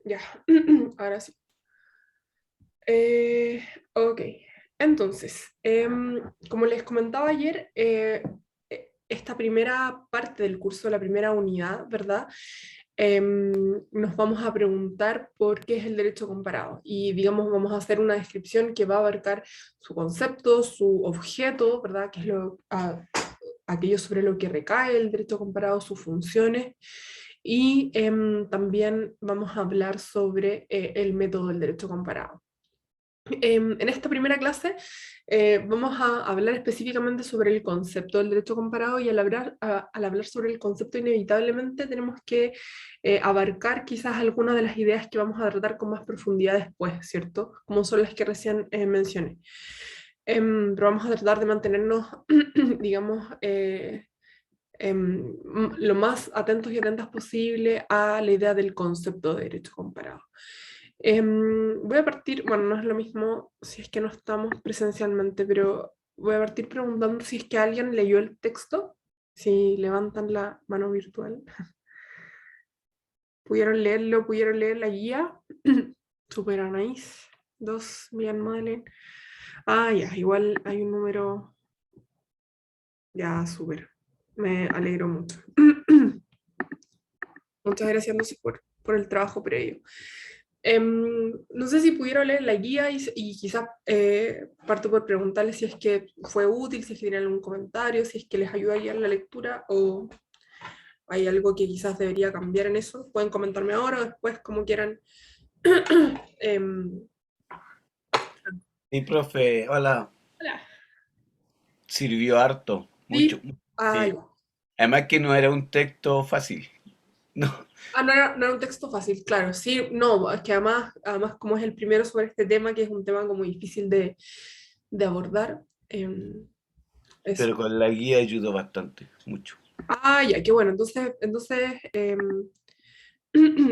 Ya, ahora sí. Ok, entonces, como les comentaba ayer, esta primera parte del curso, la primera unidad, ¿verdad? Nos vamos a preguntar por qué es el derecho comparado y, digamos, vamos a hacer una descripción que va a abarcar su concepto, su objeto, ¿verdad? Que es aquello sobre lo que recae el derecho comparado, sus funciones. Y también vamos a hablar sobre el método del derecho comparado. En esta primera clase vamos a hablar específicamente sobre el concepto del derecho comparado y al hablar sobre el concepto inevitablemente tenemos que abarcar quizás algunas de las ideas que vamos a tratar con más profundidad después, ¿cierto? Como son las que recién mencioné. Pero vamos a tratar de mantenernos, digamos, lo más atentos y atentas posible a la idea del concepto de derecho comparado. Voy a partir, bueno, no es lo mismo si es que no estamos presencialmente, pero voy a partir preguntando si es que alguien leyó el texto, si levantan la mano virtual. ¿Pudieron leerlo? ¿Pudieron leer la guía? Super nice. Dos, bien, Madeleine. Ah, ya, igual hay un número. Ya, súper. Me alegro mucho. Muchas gracias, no sé, por el trabajo previo. No sé si pudieron leer la guía y quizás parto por preguntarles si es que fue útil, si es que tienen algún comentario, si es que les ayuda a guiar la lectura o hay algo que quizás debería cambiar en eso. Pueden comentarme ahora o después, como quieran. Em, Sí, profe, hola, Hola. sirvió harto, mucho, Sí. Ah, sí. ya. Además que no era un texto fácil, no, Ah, no era un texto fácil, claro. Sí, no, es que además como es el primero sobre este tema, que es un tema como difícil de abordar, eso. pero con la guía ayudó bastante, mucho. Ah, ya, qué bueno. Entonces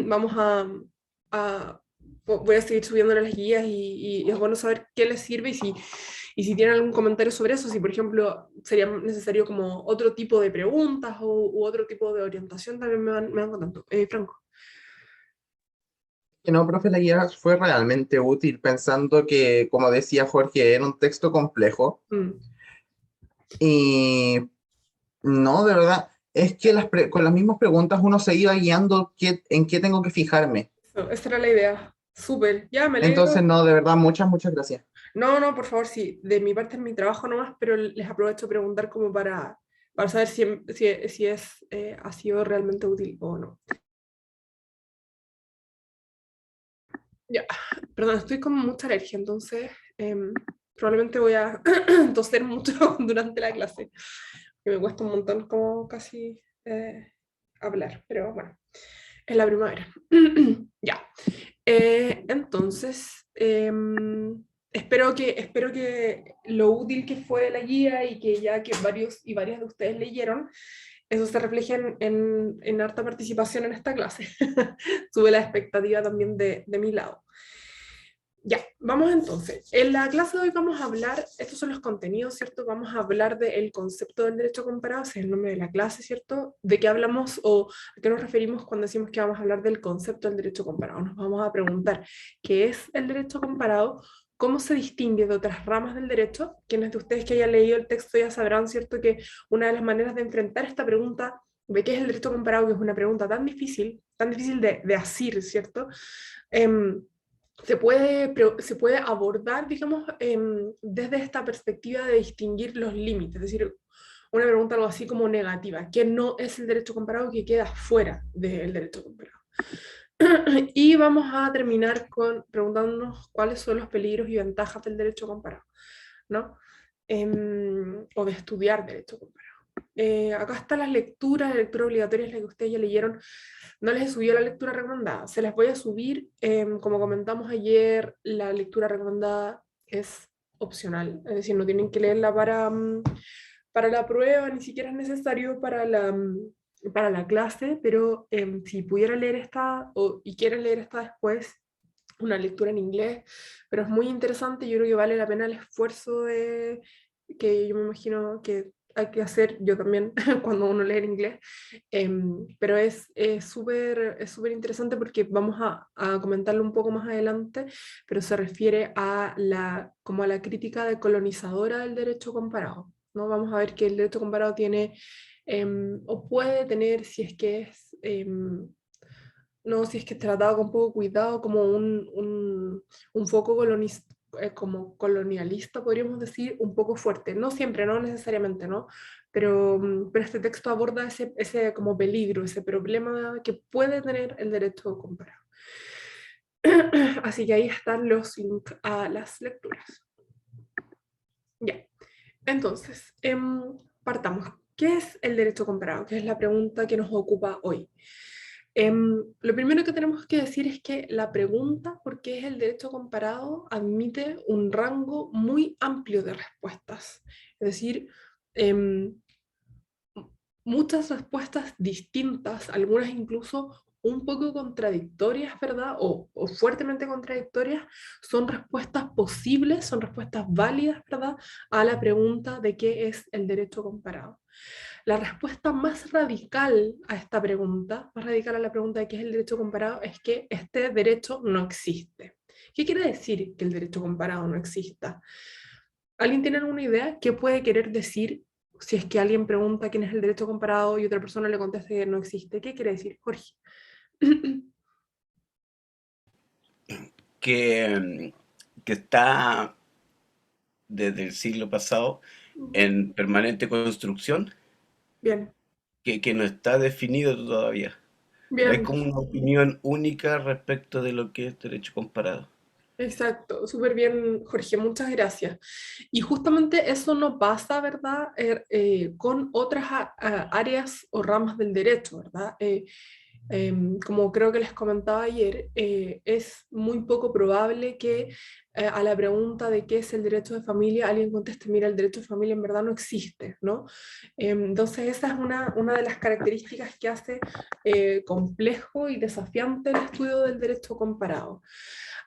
vamos a- voy a seguir subiéndole las guías y es bueno saber qué les sirve y si tienen algún comentario sobre eso, si por ejemplo sería necesario como otro tipo de preguntas u otro tipo de orientación, también me van contando. Franco. Que no, profe, la guía fue realmente útil pensando que, como decía Jorge, era un texto complejo Mm, y no, de verdad, es que con las mismas preguntas uno se iba guiando en qué tengo que fijarme. esa era la idea. Súper, ya me Entonces, alegro. no, de verdad, muchas gracias. No, no, por favor, sí, de mi parte es mi trabajo nomás, pero les aprovecho a preguntar como para saber si ha sido realmente útil o no. Ya, perdón, estoy con mucha alergia, entonces probablemente voy a toser mucho durante la clase, que me cuesta un montón como casi hablar, pero bueno, es la primavera. Ya, entonces, espero que lo útil que fue la guía y que ya que varios y varias de ustedes leyeron, eso se refleja en harta participación en esta clase. Sube la expectativa también de mi lado. Ya, vamos entonces. En la clase de hoy vamos a hablar, estos son los contenidos, ¿cierto? Vamos a hablar del concepto del derecho comparado, ese es el nombre de la clase, ¿cierto? ¿De qué hablamos o a qué nos referimos cuando decimos que vamos a hablar del concepto del derecho comparado? Nos vamos a preguntar qué es el derecho comparado, cómo se distingue de otras ramas del derecho. Quienes de ustedes que hayan leído el texto ya sabrán, ¿cierto? Que una de las maneras de enfrentar esta pregunta de qué es el derecho comparado, que es una pregunta tan difícil de asir, ¿cierto? Em, se puede abordar, digamos, desde esta perspectiva de distinguir los límites, es decir, una pregunta algo así como negativa, que no es el derecho comparado que queda fuera del derecho comparado. Y vamos a terminar con preguntándonos cuáles son los peligros y ventajas del derecho comparado, ¿no? O de estudiar derecho comparado. Acá están las lecturas, la lectura obligatoria es la que ustedes ya leyeron. No les he subido la lectura recomendada, se las voy a subir. Como comentamos ayer, la lectura recomendada es opcional, es decir, no tienen que leerla para la prueba, ni siquiera es necesario para la clase, pero si pudiera leer esta y quieren leer esta después, una lectura en inglés, pero es muy interesante, yo creo que vale la pena el esfuerzo que yo me imagino que hay que hacer, yo también, cuando uno lee en inglés, pero es súper interesante porque vamos a comentarlo un poco más adelante, pero se refiere a como a la crítica decolonizadora del derecho comparado, ¿no? Vamos a ver que el derecho comparado tiene, o puede tener, si es que es... no, si es que es tratado con poco cuidado, como un foco como colonialista, podríamos decir, un poco fuerte. No siempre, no necesariamente, ¿no? Pero este texto aborda ese como peligro, ese problema que puede tener el derecho comparado. Así que ahí están los links a las lecturas. Ya, entonces, partamos. ¿Qué es el derecho comparado? Que es la pregunta que nos ocupa hoy. Lo primero que tenemos que decir es que la pregunta por qué es el derecho comparado admite un rango muy amplio de respuestas. Es decir, muchas respuestas distintas, algunas incluso un poco contradictorias, ¿verdad? O fuertemente contradictorias, son respuestas posibles, son respuestas válidas, ¿verdad? A la pregunta de qué es el derecho comparado. La respuesta más radical a esta pregunta, más radical a la pregunta de qué es el derecho comparado, es que este derecho no existe. ¿Qué quiere decir que el derecho comparado no exista? ¿Alguien tiene alguna idea? ¿Qué puede querer decir si es que alguien pregunta quién es el derecho comparado y otra persona le contesta que no existe? ¿Qué quiere decir, Jorge? Que, que está desde el siglo pasado en permanente construcción, Bien, que no está definido todavía. No hay bien. como una opinión única respecto de lo que es derecho comparado. Exacto, súper bien, Jorge, muchas gracias. Y justamente eso no pasa, ¿verdad? Con otras áreas o ramas del derecho, ¿verdad? Como creo que les comentaba ayer, es muy poco probable que a la pregunta de qué es el derecho de familia alguien conteste, mira, el derecho de familia en verdad no existe, ¿no? Entonces esa es una de las características que hace complejo y desafiante el estudio del derecho comparado.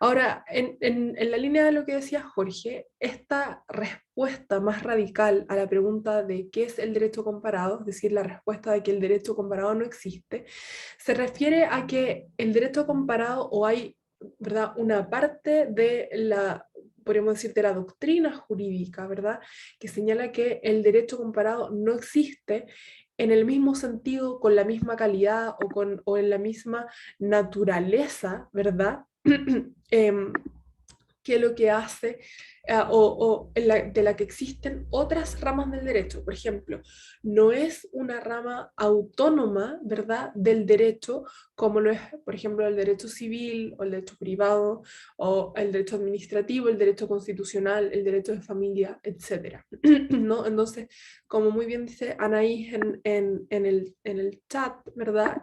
Ahora, en la línea de lo que decía Jorge, esta respuesta más radical a la pregunta de qué es el derecho comparado, es decir, la respuesta de que el derecho comparado no existe, se refiere a que el derecho comparado o hay, ¿verdad?, una parte de la, podríamos decir, de la doctrina jurídica, ¿verdad?, que señala que el derecho comparado no existe en el mismo sentido, con la misma calidad o en la misma naturaleza, ¿verdad? Que lo que hace, de la que existen otras ramas del derecho. Por ejemplo, no es una rama autónoma, ¿verdad?, del derecho, como lo es, por ejemplo, el derecho civil o el derecho privado, o el derecho administrativo, el derecho constitucional, el derecho de familia, etc. ¿No? Entonces, como muy bien dice Anaís en el chat, ¿verdad?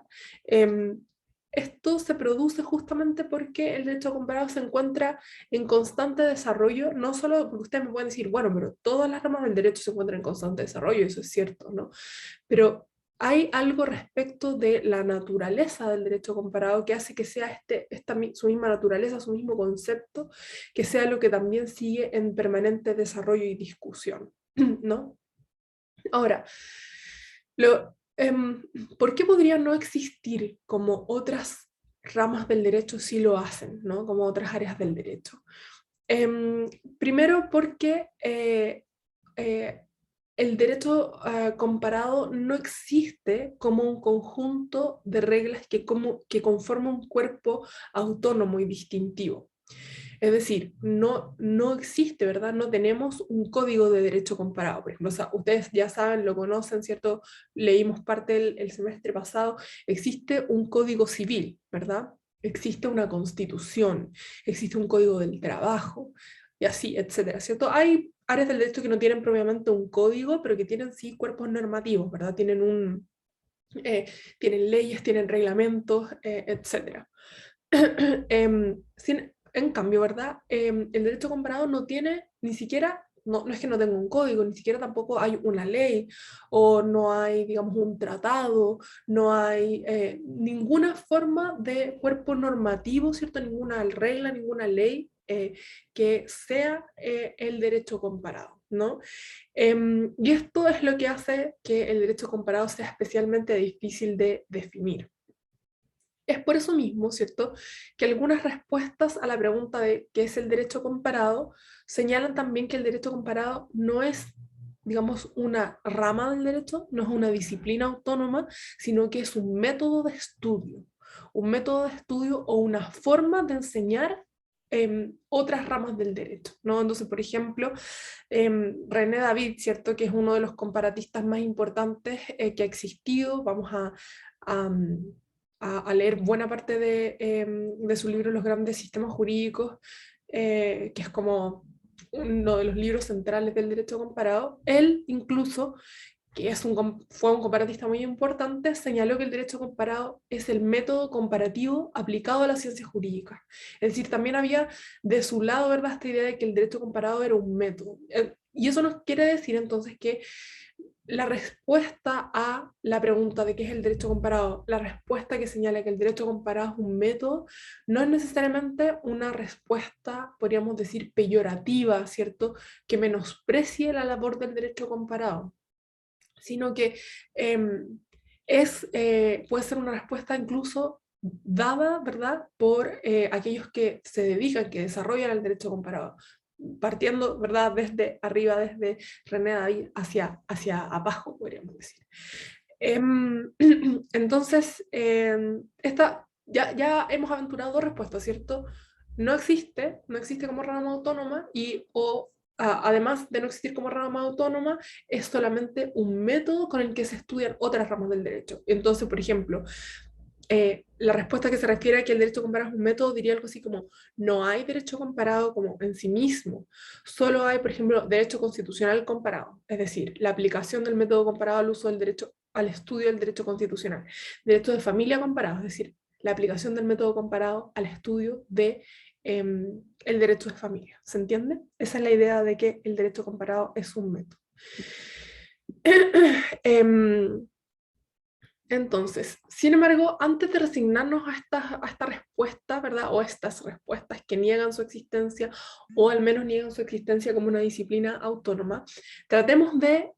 Esto se produce justamente porque el derecho comparado se encuentra en constante desarrollo, no solo porque ustedes me pueden decir, bueno, pero todas las ramas del derecho se encuentran en constante desarrollo, eso es cierto, ¿no? Pero hay algo respecto de la naturaleza del derecho comparado que hace que sea su misma naturaleza, su mismo concepto, que sea lo que también sigue en permanente desarrollo y discusión, ¿no? Ahora, ¿por qué podría no existir como otras ramas del derecho sí lo hacen, ¿no? Como otras áreas del derecho? Primero porque eh, el derecho comparado no existe como un conjunto de reglas que conforma un cuerpo autónomo y distintivo. Es decir, no existe, ¿verdad? No tenemos un código de derecho comparado. Por ejemplo, o sea, ustedes ya saben, lo conocen, ¿cierto? Leímos parte el semestre pasado. Existe un código civil, ¿verdad? Existe una constitución, existe un código del trabajo, y así, etcétera, ¿cierto? Hay áreas del derecho que no tienen propiamente un código, pero que tienen sí cuerpos normativos, ¿verdad? Tienen leyes, tienen reglamentos, etcétera. En cambio, ¿verdad? El derecho comparado no tiene ni siquiera, no es que no tenga un código, ni siquiera tampoco hay una ley, o no hay, digamos, un tratado, no hay ninguna forma de cuerpo normativo, ¿cierto? Ninguna regla, ninguna ley que sea el derecho comparado. ¿no? Y esto es lo que hace que el derecho comparado sea especialmente difícil de definir. Es por eso mismo, ¿cierto?, que algunas respuestas a la pregunta de qué es el derecho comparado señalan también que el derecho comparado no es, digamos, una rama del derecho, no es una disciplina autónoma, sino que es un método de estudio o una forma de enseñar otras ramas del derecho, ¿no? Entonces, por ejemplo, René David, ¿cierto?, que es uno de los comparatistas más importantes que ha existido, vamos a, a leer buena parte de su libro Los grandes sistemas jurídicos, que es como uno de los libros centrales del derecho comparado. Él incluso, que fue un comparatista muy importante, señaló que el derecho comparado es el método comparativo aplicado a la ciencia jurídica. Es decir, también había de su lado, ¿verdad?, esta idea de que el derecho comparado era un método. Y eso nos quiere decir entonces que la respuesta a la pregunta de qué es el derecho comparado, la respuesta que señala que el derecho comparado es un método, no es necesariamente una respuesta, podríamos decir, peyorativa, ¿cierto?, que menosprecie la labor del derecho comparado, sino que puede ser una respuesta incluso dada, ¿verdad?, por aquellos que se dedican, que desarrollan el derecho comparado, partiendo, ¿verdad?, desde arriba, desde René David hacia abajo, podríamos decir. Entonces, ya hemos aventurado dos respuestas, ¿cierto? No existe como rama autónoma además de no existir como rama autónoma, es solamente un método con el que se estudian otras ramas del derecho. Entonces, por ejemplo, la respuesta que se refiere a que el derecho comparado es un método diría algo así como: no hay derecho comparado como en sí mismo, solo hay, por ejemplo, derecho constitucional comparado, es decir, la aplicación del método comparado al uso del derecho, al estudio del derecho constitucional. Derecho de familia comparado, es decir, la aplicación del método comparado al estudio de el derecho de familia. ¿Se entiende? Esa es la idea de que el derecho comparado es un método. Entonces, sin embargo, antes de resignarnos a esta respuesta, ¿verdad?, o estas respuestas que niegan su existencia, o al menos niegan su existencia como una disciplina autónoma, tratemos de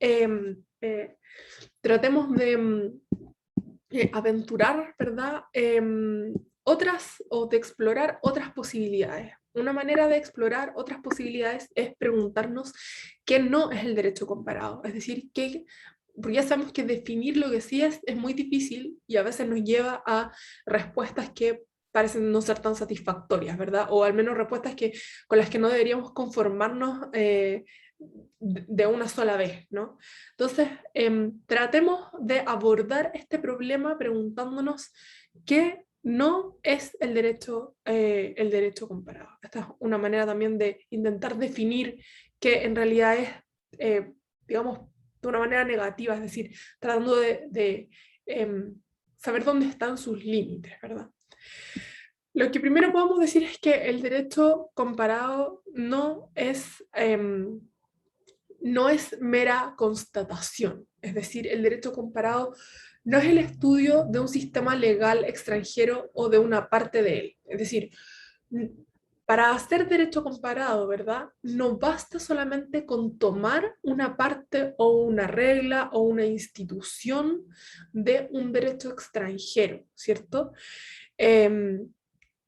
aventurar, ¿verdad?, otras, o de explorar otras posibilidades. Una manera de explorar otras posibilidades es preguntarnos qué no es el derecho comparado, es decir, porque ya sabemos que definir lo que sí es muy difícil y a veces nos lleva a respuestas que parecen no ser tan satisfactorias, ¿verdad? O al menos respuestas con las que no deberíamos conformarnos de una sola vez, ¿no? Entonces, tratemos de abordar este problema preguntándonos qué no es el derecho comparado. Esta es una manera también de intentar definir qué en realidad es, digamos, de una manera negativa, es decir, tratando de saber dónde están sus límites, ¿verdad? Lo que primero podemos decir es que el derecho comparado no es mera constatación, es decir, el derecho comparado no es el estudio de un sistema legal extranjero o de una parte de él. Es decir, para hacer derecho comparado, ¿verdad?, no basta solamente con tomar una parte o una regla o una institución de un derecho extranjero, ¿cierto?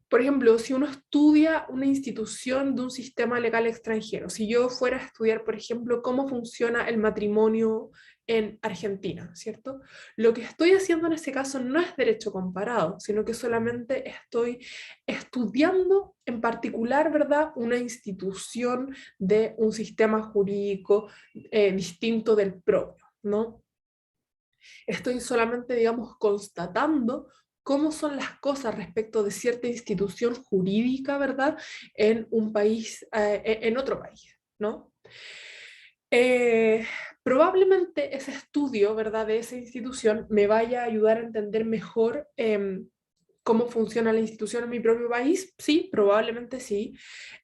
Por ejemplo, si uno estudia una institución de un sistema legal extranjero, si yo fuera a estudiar, por ejemplo, cómo funciona el matrimonio en Argentina, ¿cierto? Lo que estoy haciendo en ese caso no es derecho comparado, sino que solamente estoy estudiando en particular, ¿verdad?, una institución de un sistema jurídico distinto del propio, ¿no? Estoy solamente, digamos, constatando cómo son las cosas respecto de cierta institución jurídica, ¿verdad?, en un país, en otro país, ¿no? Probablemente ese estudio, ¿verdad?, de esa institución me vaya a ayudar a entender mejor cómo funciona la institución en mi propio país. Sí, probablemente sí.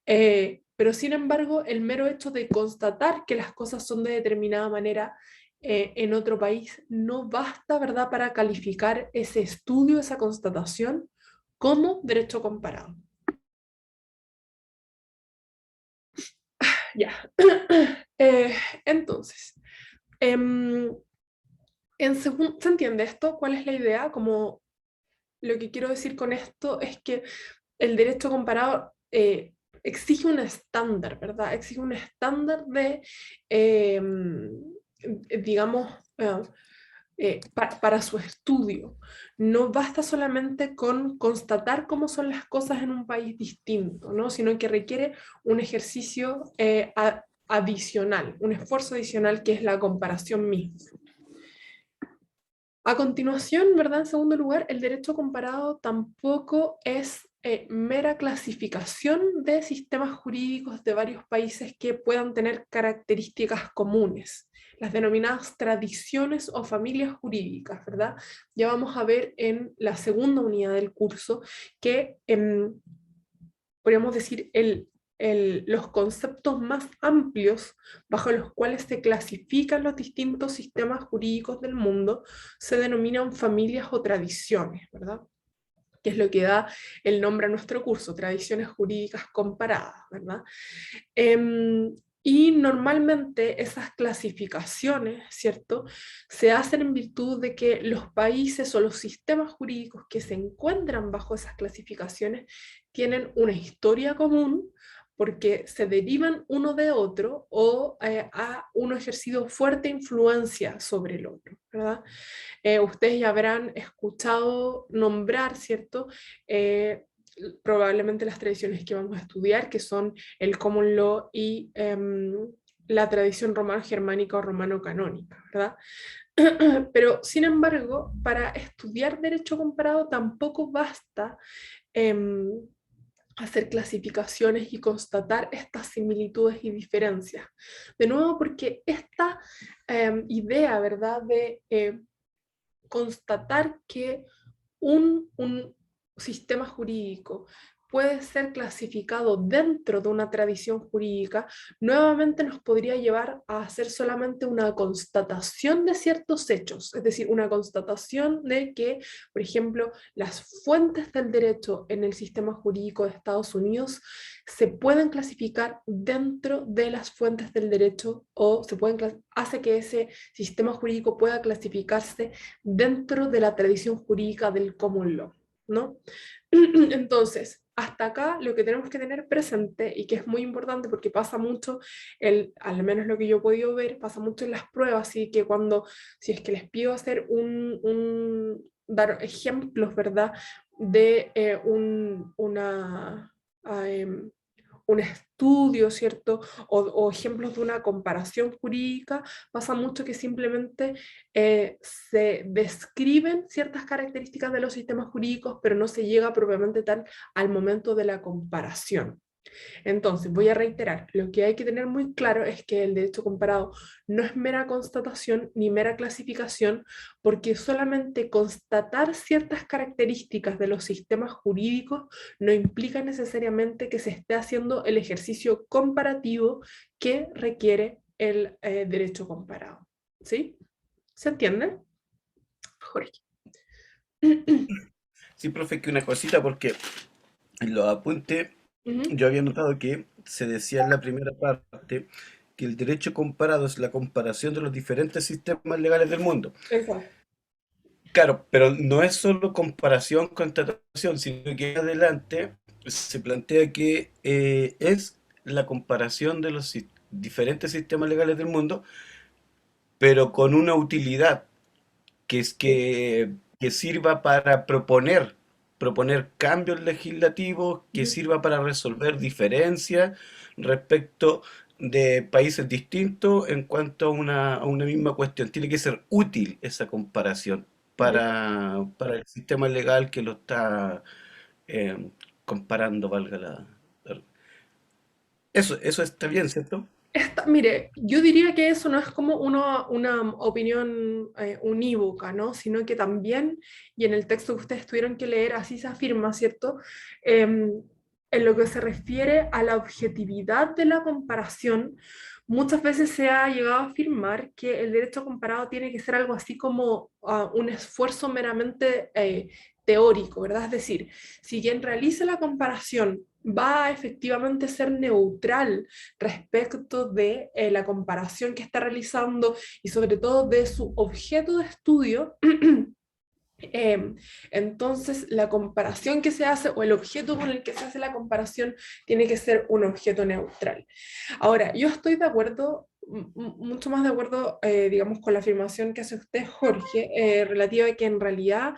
Pero sin embargo, el mero hecho de constatar que las cosas son de determinada manera en otro país no basta, ¿verdad?, para calificar ese estudio, esa constatación, como derecho comparado. Ya. Eh, entonces, em, ¿se entiende esto? ¿Cuál es la idea? Como lo que quiero decir con esto es que el derecho comparado exige un estándar, ¿verdad? Exige un estándar de, digamos, para su estudio. No basta solamente con constatar cómo son las cosas en un país distinto, ¿no? Sino que requiere un ejercicio adicional, un esfuerzo adicional que es la comparación misma. A continuación, ¿verdad? En segundo lugar, el derecho comparado tampoco es mera clasificación de sistemas jurídicos de varios países que puedan tener características comunes, las denominadas tradiciones o familias jurídicas, ¿verdad? Ya vamos a ver en la segunda unidad del curso que podríamos decir los conceptos más amplios bajo los cuales se clasifican los distintos sistemas jurídicos del mundo se denominan familias o tradiciones, ¿verdad? Que es lo que da el nombre a nuestro curso, tradiciones jurídicas comparadas, ¿verdad? Y normalmente esas clasificaciones, ¿cierto? Se hacen en virtud de que los países o los sistemas jurídicos que se encuentran bajo esas clasificaciones tienen una historia común porque se derivan uno de otro o ha uno ejercido fuerte influencia sobre el otro, ¿verdad? Ustedes ya habrán escuchado nombrar, ¿cierto? Probablemente las tradiciones que vamos a estudiar, que son el common law y la tradición romano-germánica o romano-canónica, ¿verdad? Pero, sin embargo, para estudiar derecho comparado tampoco basta em, hacer clasificaciones y constatar estas similitudes y diferencias. De nuevo, porque esta idea, ¿verdad?, de constatar que un sistema jurídico puede ser clasificado dentro de una tradición jurídica, nuevamente nos podría llevar a hacer solamente una constatación de ciertos hechos, es decir, una constatación de que, por ejemplo, las fuentes del derecho en el sistema jurídico de Estados Unidos se pueden clasificar dentro de las fuentes del derecho o hace que ese sistema jurídico pueda clasificarse dentro de la tradición jurídica del common law, ¿no? Entonces, hasta acá lo que tenemos que tener presente y que es muy importante porque pasa mucho, al menos lo que yo he podido ver, pasa mucho en las pruebas, así que si es que les pido hacer dar ejemplos, ¿verdad? De un estudio, ¿cierto? O ejemplos de una comparación jurídica, pasa mucho que simplemente se describen ciertas características de los sistemas jurídicos, pero no se llega propiamente tal al momento de la comparación. Entonces, voy a reiterar, lo que hay que tener muy claro es que el derecho comparado no es mera constatación ni mera clasificación, porque solamente constatar ciertas características de los sistemas jurídicos no implica necesariamente que se esté haciendo el ejercicio comparativo que requiere el derecho comparado. ¿Sí? ¿Se entiende? Jorge. Sí, profe, que una cosita, porque en los apuntes Ujú. yo había notado que se decía en la primera parte que el derecho comparado es la comparación de los diferentes sistemas legales del mundo. Exacto. Claro, pero no es solo comparación, constatación, sino que adelante se plantea que es la comparación de los diferentes sistemas legales del mundo, pero con una utilidad que es que sirva para proponer cambios legislativos, que Ujú. sirva para resolver diferencias respecto de países distintos en cuanto a una misma cuestión. Tiene que ser útil esa comparación Ujú. para el sistema legal que lo está comparando, valga la- Eso está bien, ¿cierto? Mire, yo diría que eso no es como una opinión unívoca, ¿no? Sino que también, y en el texto que ustedes tuvieron que leer, así se afirma, ¿cierto? En lo que se refiere a la objetividad de la comparación, muchas veces se ha llegado a afirmar que el derecho comparado tiene que ser algo así como un esfuerzo meramente teórico, ¿verdad? Es decir, si quien realiza la comparación va a efectivamente ser neutral respecto de la comparación que está realizando y sobre todo de su objeto de estudio, entonces la comparación que se hace o el objeto con el que se hace la comparación tiene que ser un objeto neutral. Ahora, yo estoy de acuerdo, mucho más de acuerdo, digamos, con la afirmación que hace usted, Jorge, relativa a que en realidad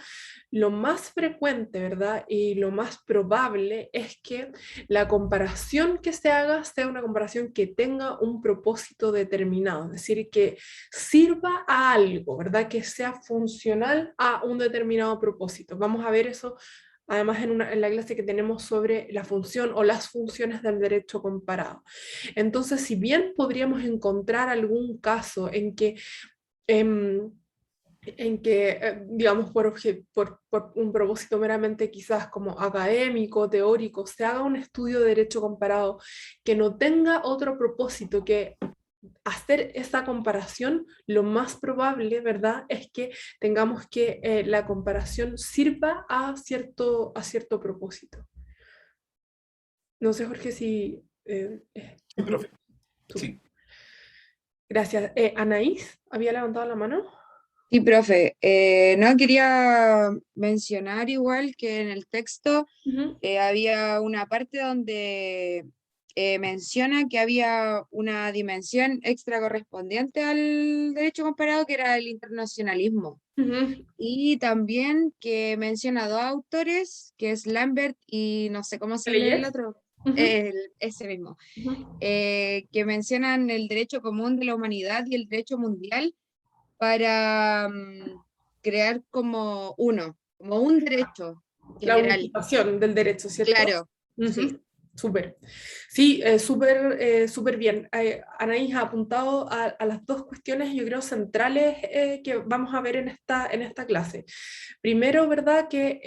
lo más frecuente, ¿verdad? Y lo más probable es que la comparación que se haga sea una comparación que tenga un propósito determinado, es decir, que sirva a algo, ¿verdad? Que sea funcional a un determinado propósito. Vamos a ver eso además en la clase que tenemos sobre la función o las funciones del derecho comparado. Entonces, si bien podríamos encontrar algún caso em, digamos, por un propósito meramente quizás como académico, teórico, se haga un estudio de derecho comparado que no tenga otro propósito que hacer esa comparación, lo más probable, ¿verdad?, es que tengamos que la comparación sirva a cierto propósito. No sé, Jorge, si... Sí, profe. Súper. Sí. Gracias. Anaís, ¿había levantado la mano? Sí, profe. No, quería mencionar igual que en el texto Ujú. había una parte donde menciona que había una dimensión extra correspondiente al derecho comparado, que era el internacionalismo. Ujú. Y también que menciona dos autores, que es Lambert y no sé cómo se lee el ¿Leyes? otro, Ujú. ese mismo, Ujú. que mencionan el derecho común de la humanidad y el derecho mundial para crear como como un derecho La general. unificación del derecho, ¿cierto? Claro, sí. Ujú. Súper. Sí, súper bien. Anaís ha apuntado a las dos cuestiones, yo creo, centrales que vamos a ver en esta clase. Primero, ¿verdad? Que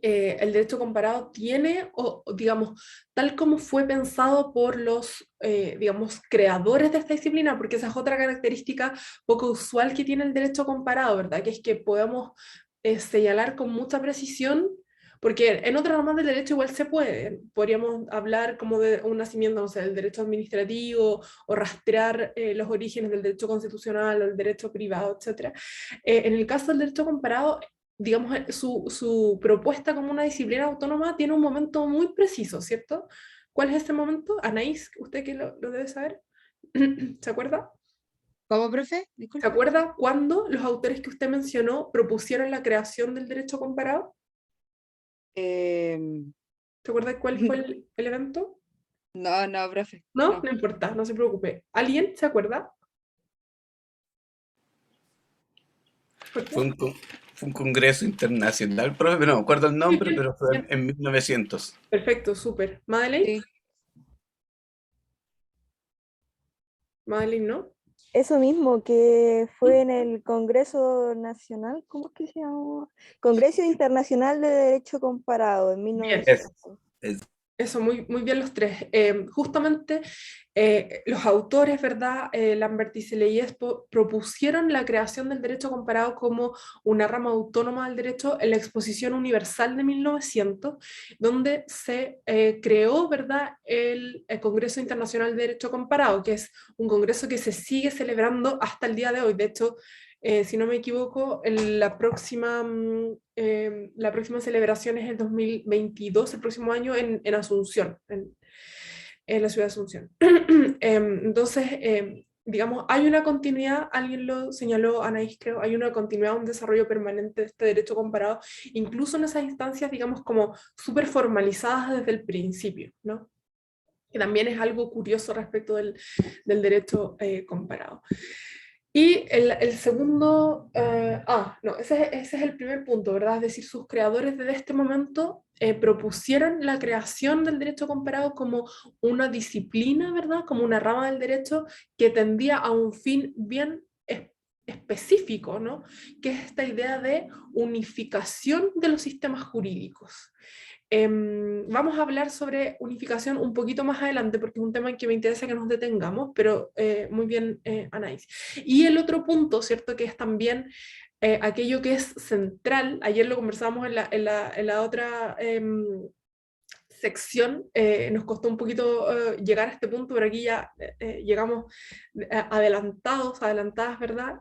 el derecho comparado tiene, o, digamos, tal como fue pensado por los, digamos, creadores de esta disciplina, porque esa es otra característica poco usual que tiene el derecho comparado, ¿verdad? Que es que podemos señalar con mucha precisión, porque en otras ramas del derecho igual se puede, podríamos hablar como de un nacimiento, no sé, del derecho administrativo, o rastrear los orígenes del derecho constitucional o el derecho privado, etc. En el caso del derecho comparado, digamos, su propuesta como una disciplina autónoma tiene un momento muy preciso, ¿cierto? ¿Cuál es ese momento? Anaís, usted que lo debe saber, ¿se acuerda? ¿Cómo, profe? ¿Se Disculpe. acuerda cuándo los autores que usted mencionó propusieron la creación del derecho comparado? Em, ¿Se acuerda cuál fue el evento? no, no, profe, No, no. no importa, no se preocupe. ¿Alguien se acuerda? Jorge. Fue un, fue un congreso internacional, profe, no me acuerdo el Sí, nombre, sí, pero fue bien. en 1900. Perfecto, súper. ¿Madeleine? Sí. Madeleine, ¿no? Eso mismo, que fue en el Congreso Nacional, ¿cómo es que se llama? Congreso Internacional de Derecho Comparado en Bien. 1900. Es- Eso, muy bien los tres. Justamente los autores, ¿verdad? Lambert y Seleyes propusieron la creación del derecho comparado como una rama autónoma del derecho en la Exposición Universal de 1900, donde se creó, ¿verdad?, el Congreso Internacional de Derecho Comparado, que es un congreso que se sigue celebrando hasta el día de hoy. De hecho, si no me equivoco, la próxima celebración es el 2022, el próximo año, en Asunción, en la ciudad de Asunción. Entonces, digamos, hay una continuidad, alguien lo señaló, Anaís, creo, hay una continuidad, un desarrollo permanente de este derecho comparado, incluso en esas instancias, digamos, como súper formalizadas desde el principio, ¿no? Que también es algo curioso respecto del derecho comparado. Y el segundo, no, ese es el primer punto, ¿verdad? Es decir, sus creadores desde este momento propusieron la creación del derecho comparado como una disciplina, ¿verdad? Como una rama del derecho que tendía a un fin bien específico, ¿no? Que es esta idea de unificación de los sistemas jurídicos. Vamos a hablar sobre unificación un poquito más adelante porque es un tema en que me interesa que nos detengamos, pero muy bien, Anaís. Y el otro punto, ¿cierto? Que es también aquello que es central. Ayer lo conversábamos en la otra sección, nos costó un poquito llegar a este punto, pero aquí ya llegamos adelantadas, ¿verdad?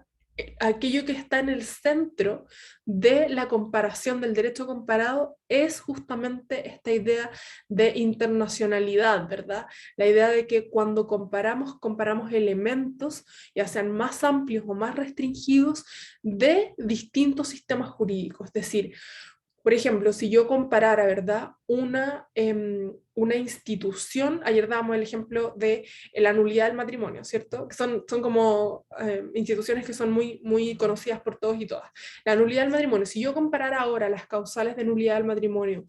Aquello que está en el centro de la comparación del derecho comparado es justamente esta idea de internacionalidad, ¿verdad? La idea de que cuando comparamos elementos, ya sean más amplios o más restringidos, de distintos sistemas jurídicos. Es decir, por ejemplo, si yo comparara, ¿verdad? Una institución, ayer dábamos el ejemplo de la nulidad del matrimonio, ¿cierto? Que son como instituciones que son muy conocidas por todos y todas. La nulidad del matrimonio, si yo comparara ahora las causales de nulidad del matrimonio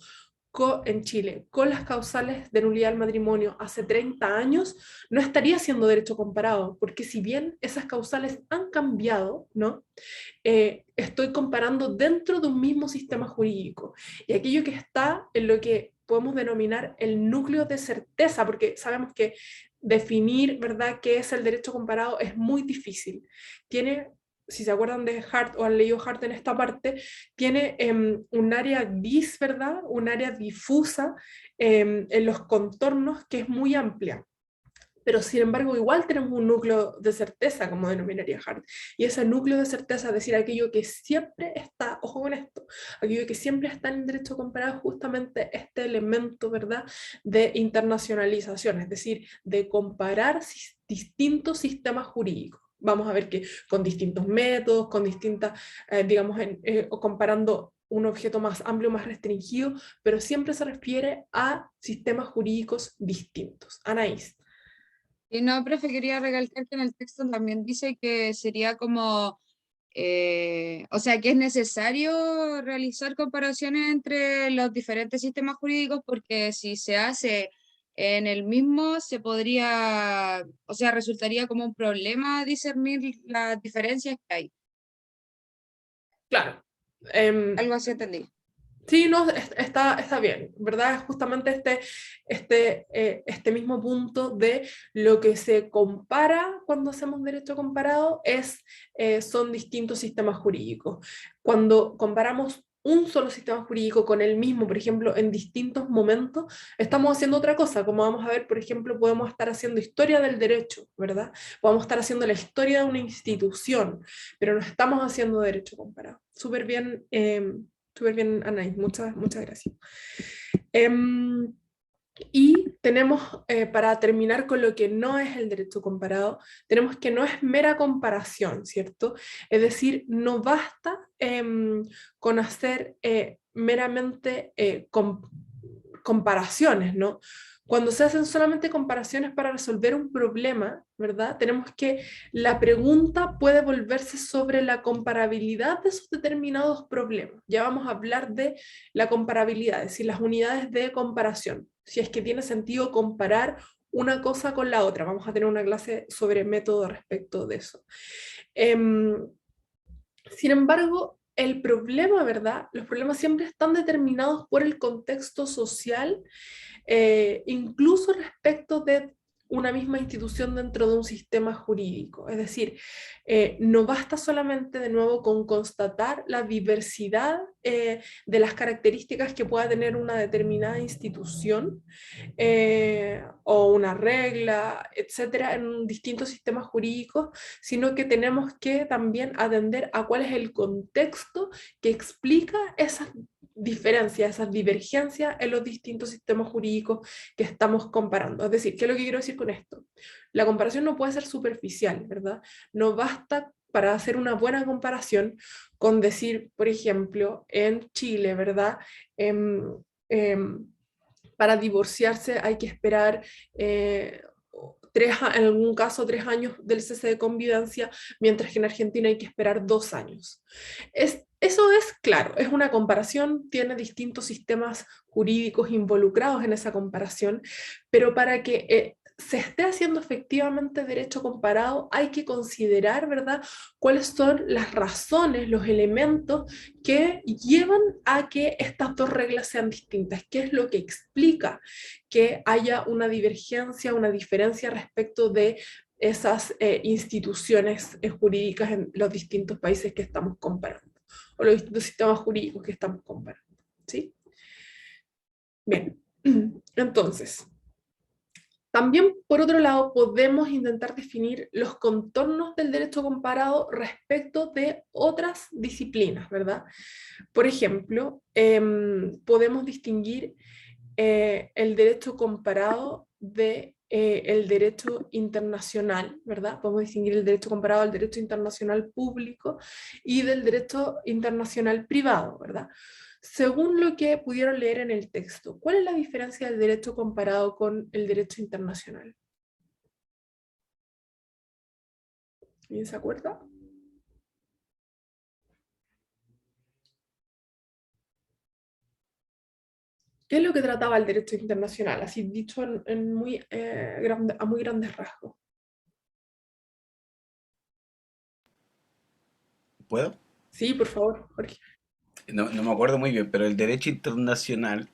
en Chile con las causales de nulidad del matrimonio hace 30 años, no estaría siendo derecho comparado, porque si bien esas causales han cambiado, ¿no? Estoy comparando dentro de un mismo sistema jurídico. Y aquello que está en lo que podemos denominar el núcleo de certeza, porque sabemos que definir, ¿verdad?, qué es el derecho comparado es muy difícil. Tiene, si se acuerdan de Hart o han leído Hart en esta parte, tiene un área gris, ¿verdad?, un área difusa en los contornos que es muy amplia. Pero sin embargo igual tenemos un núcleo de certeza, como denominaría Hart, y ese núcleo de certeza, es decir, aquello que siempre está, ojo con esto, aquello que siempre está en el derecho comparado, justamente este elemento, ¿verdad?, de internacionalización, es decir, de comparar distintos sistemas jurídicos. Vamos a ver que con distintos métodos, con distintas, digamos, o comparando un objeto más amplio, más restringido, pero siempre se refiere a sistemas jurídicos distintos. Anaís. Y no, profe, quería recalcar que en el texto también dice que sería como, o sea, que es necesario realizar comparaciones entre los diferentes sistemas jurídicos porque si se hace en el mismo, se podría, o sea, resultaría como un problema discernir las diferencias que hay. Claro. Algo así entendí. Sí, no, está bien, ¿verdad? Es justamente este mismo punto de lo que se compara cuando hacemos derecho comparado son distintos sistemas jurídicos. Cuando comparamos un solo sistema jurídico con el mismo, por ejemplo, en distintos momentos, estamos haciendo otra cosa, como vamos a ver, por ejemplo, podemos estar haciendo historia del derecho, ¿verdad? Podemos estar haciendo la historia de una institución, pero no estamos haciendo derecho comparado. Súper bien, Anaís, muchas gracias. Y tenemos, para terminar con lo que no es el derecho comparado, tenemos que no es mera comparación, ¿cierto? Es decir, no basta con hacer meramente comparaciones, ¿no? Cuando se hacen solamente comparaciones para resolver un problema, ¿verdad? Tenemos que la pregunta puede volverse sobre la comparabilidad de esos determinados problemas. Ya vamos a hablar de la comparabilidad, es decir, las unidades de comparación. Si es que tiene sentido comparar una cosa con la otra. Vamos a tener una clase sobre método respecto de eso. Sin embargo, el problema, ¿verdad? Los problemas siempre están determinados por el contexto social, incluso respecto de una misma institución dentro de un sistema jurídico. Es decir, no basta solamente de nuevo con constatar la diversidad de las características que pueda tener una determinada institución o una regla, etcétera, en distintos sistemas jurídicos, sino que tenemos que también atender a cuál es el contexto que explica esas diferencias, esas divergencias en los distintos sistemas jurídicos que estamos comparando. Es decir, ¿qué es lo que quiero decir con esto? La comparación no puede ser superficial, ¿verdad? No basta para hacer una buena comparación con decir, por ejemplo, en Chile, ¿verdad? Para divorciarse hay que esperar en algún caso 3 años del cese de convivencia, mientras que en Argentina hay que esperar 2 años. Eso es claro, es una comparación, tiene distintos sistemas jurídicos involucrados en esa comparación, pero para que se esté haciendo efectivamente derecho comparado, hay que considerar, ¿verdad?, cuáles son las razones, los elementos que llevan a que estas dos reglas sean distintas, qué es lo que explica que haya una divergencia, una diferencia respecto de esas instituciones jurídicas en los distintos países que estamos comparando, o los distintos sistemas jurídicos que estamos comparando, ¿sí? Bien, entonces, también, por otro lado, podemos intentar definir los contornos del derecho comparado respecto de otras disciplinas, ¿verdad? Por ejemplo, podemos distinguir el derecho comparado de el derecho internacional, ¿verdad? Podemos distinguir el derecho comparado del derecho internacional público y del derecho internacional privado, ¿verdad? Según lo que pudieron leer en el texto, ¿cuál es la diferencia del derecho comparado con el derecho internacional? ¿Alguien se acuerda? ¿Qué es lo que trataba el derecho internacional? Así dicho en muy, a muy grandes rasgos. ¿Puedo? Sí, por favor, Jorge. No me acuerdo muy bien, pero el derecho internacional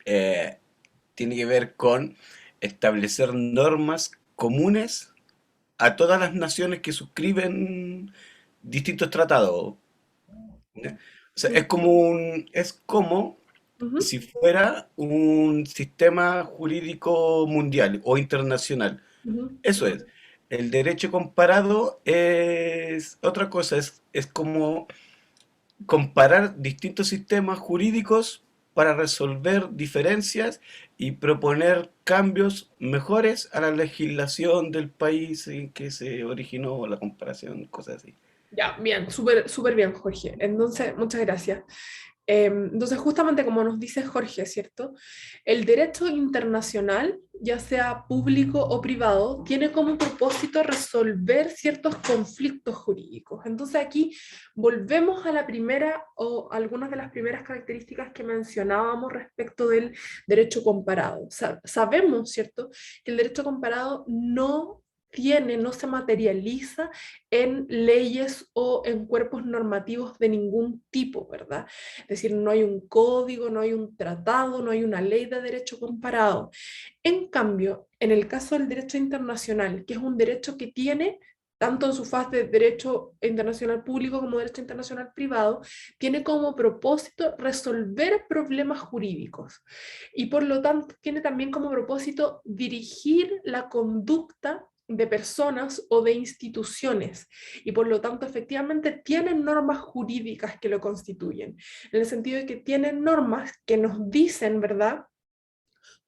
eh, tiene que ver con establecer normas comunes a todas las naciones que suscriben distintos tratados. ¿Ya? O sea, es como Ujú, si fuera un sistema jurídico mundial o internacional. ujú. Eso es. El derecho comparado es otra cosa, es como comparar distintos sistemas jurídicos para resolver diferencias y proponer cambios mejores a la legislación del país en que se originó la comparación, cosas así. Ya, bien, súper bien, Jorge. Entonces, muchas gracias. Entonces, justamente como nos dice Jorge, ¿cierto? El derecho internacional, ya sea público o privado, tiene como propósito resolver ciertos conflictos jurídicos. Entonces, aquí volvemos a la primera o algunas de las primeras características que mencionábamos respecto del derecho comparado. Sabemos, ¿cierto?, que el derecho comparado no se materializa en leyes o en cuerpos normativos de ningún tipo, ¿verdad? Es decir, no hay un código, no hay un tratado, no hay una ley de derecho comparado. En cambio, en el caso del derecho internacional, que es un derecho que tiene, tanto en su faz de derecho internacional público como derecho internacional privado, tiene como propósito resolver problemas jurídicos y por lo tanto tiene también como propósito dirigir la conducta de personas o de instituciones y por lo tanto efectivamente tienen normas jurídicas que lo constituyen, en el sentido de que tienen normas que nos dicen, ¿verdad?,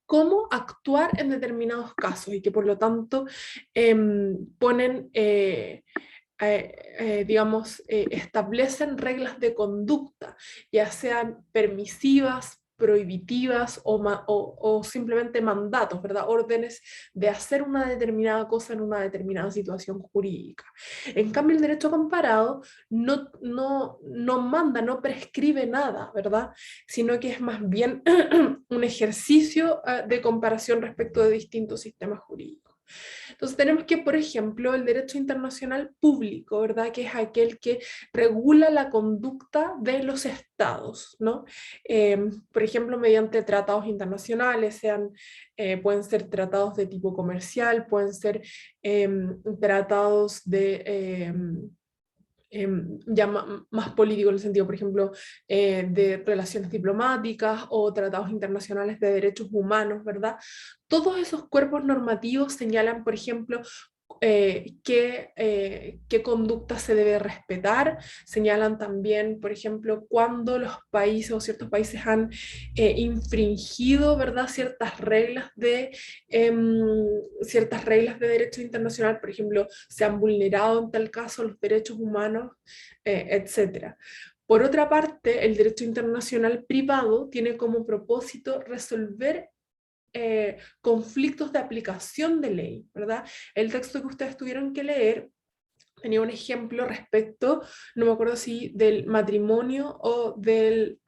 cómo actuar en determinados casos y que por lo tanto ponen, digamos, establecen reglas de conducta, ya sean permisivas, prohibitivas o simplemente mandatos, ¿verdad? Órdenes de hacer una determinada cosa en una determinada situación jurídica. En cambio, el derecho comparado no manda, no prescribe nada, ¿verdad? Sino que es más bien un ejercicio de comparación respecto de distintos sistemas jurídicos. Entonces tenemos que, por ejemplo, el derecho internacional público, ¿verdad?, que es aquel que regula la conducta de los estados, ¿no? Por ejemplo, mediante tratados internacionales, pueden ser tratados de tipo comercial, pueden ser tratados ya más político en el sentido, por ejemplo, de relaciones diplomáticas o tratados internacionales de derechos humanos, ¿verdad? Todos esos cuerpos normativos señalan, por ejemplo, qué conducta se debe respetar, señalan también, por ejemplo, cuando los países o ciertos países han infringido, ¿verdad?, ciertas reglas de derecho internacional, por ejemplo, se han vulnerado en tal caso los derechos humanos, etc. Por otra parte, el derecho internacional privado tiene como propósito resolver conflictos de aplicación de ley, ¿verdad? El texto que ustedes tuvieron que leer tenía un ejemplo respecto, no me acuerdo si del matrimonio o del,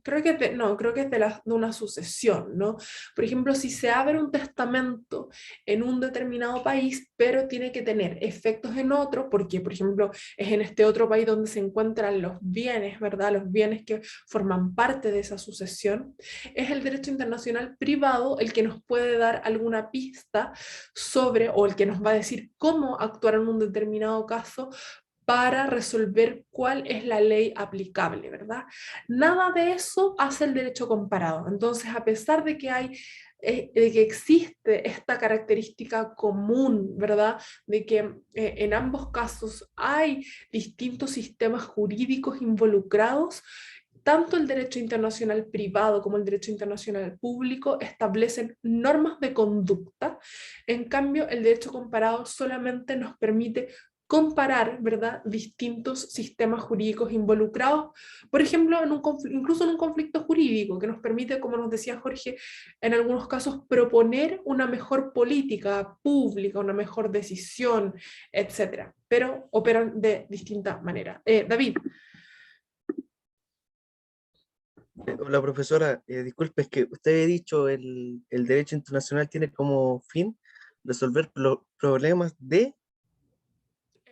creo que es no, creo que es de una sucesión, ¿no? Por ejemplo, si se abre un testamento en un determinado país, pero tiene que tener efectos en otro, porque, por ejemplo, es en este otro país donde se encuentran los bienes, ¿verdad? Los bienes que forman parte de esa sucesión, es el derecho internacional privado el que nos puede dar alguna pista sobre, o el que nos va a decir cómo actuar en un determinado caso para resolver cuál es la ley aplicable, ¿verdad? Nada de eso hace el derecho comparado. Entonces, a pesar de que de que existe esta característica común, ¿verdad? De que en ambos casos hay distintos sistemas jurídicos involucrados, tanto el derecho internacional privado como el derecho internacional público establecen normas de conducta. En cambio, el derecho comparado solamente nos permite comparar, ¿verdad?, distintos sistemas jurídicos involucrados, por ejemplo, incluso en un conflicto jurídico, que nos permite, como nos decía Jorge, en algunos casos proponer una mejor política pública, una mejor decisión, etcétera, pero operan de distinta manera. David. Hola profesora, disculpe, es que usted había dicho el derecho internacional tiene como fin resolver problemas de...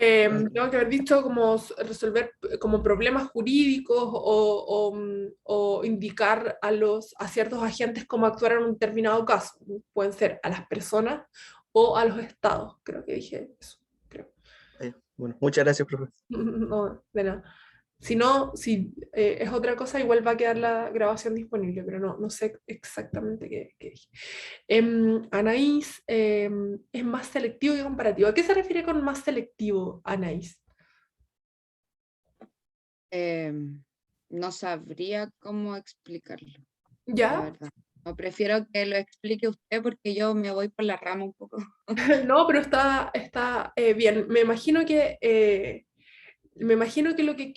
Tengo que haber dicho como resolver como problemas jurídicos o indicar a ciertos agentes cómo actuar en un determinado caso. Pueden ser a las personas o a los estados, creo que dije eso. Creo. Bueno, muchas gracias, profesor. No, de nada. Si no, si es otra cosa, igual va a quedar la grabación disponible, pero no sé exactamente qué dije. Anaís, es más selectivo que comparativo. ¿A qué se refiere con más selectivo, Anaís? No sabría cómo explicarlo, la ¿Ya? verdad. No, prefiero que lo explique usted porque yo me voy por la rama un poco. No, pero está bien. Me imagino que lo que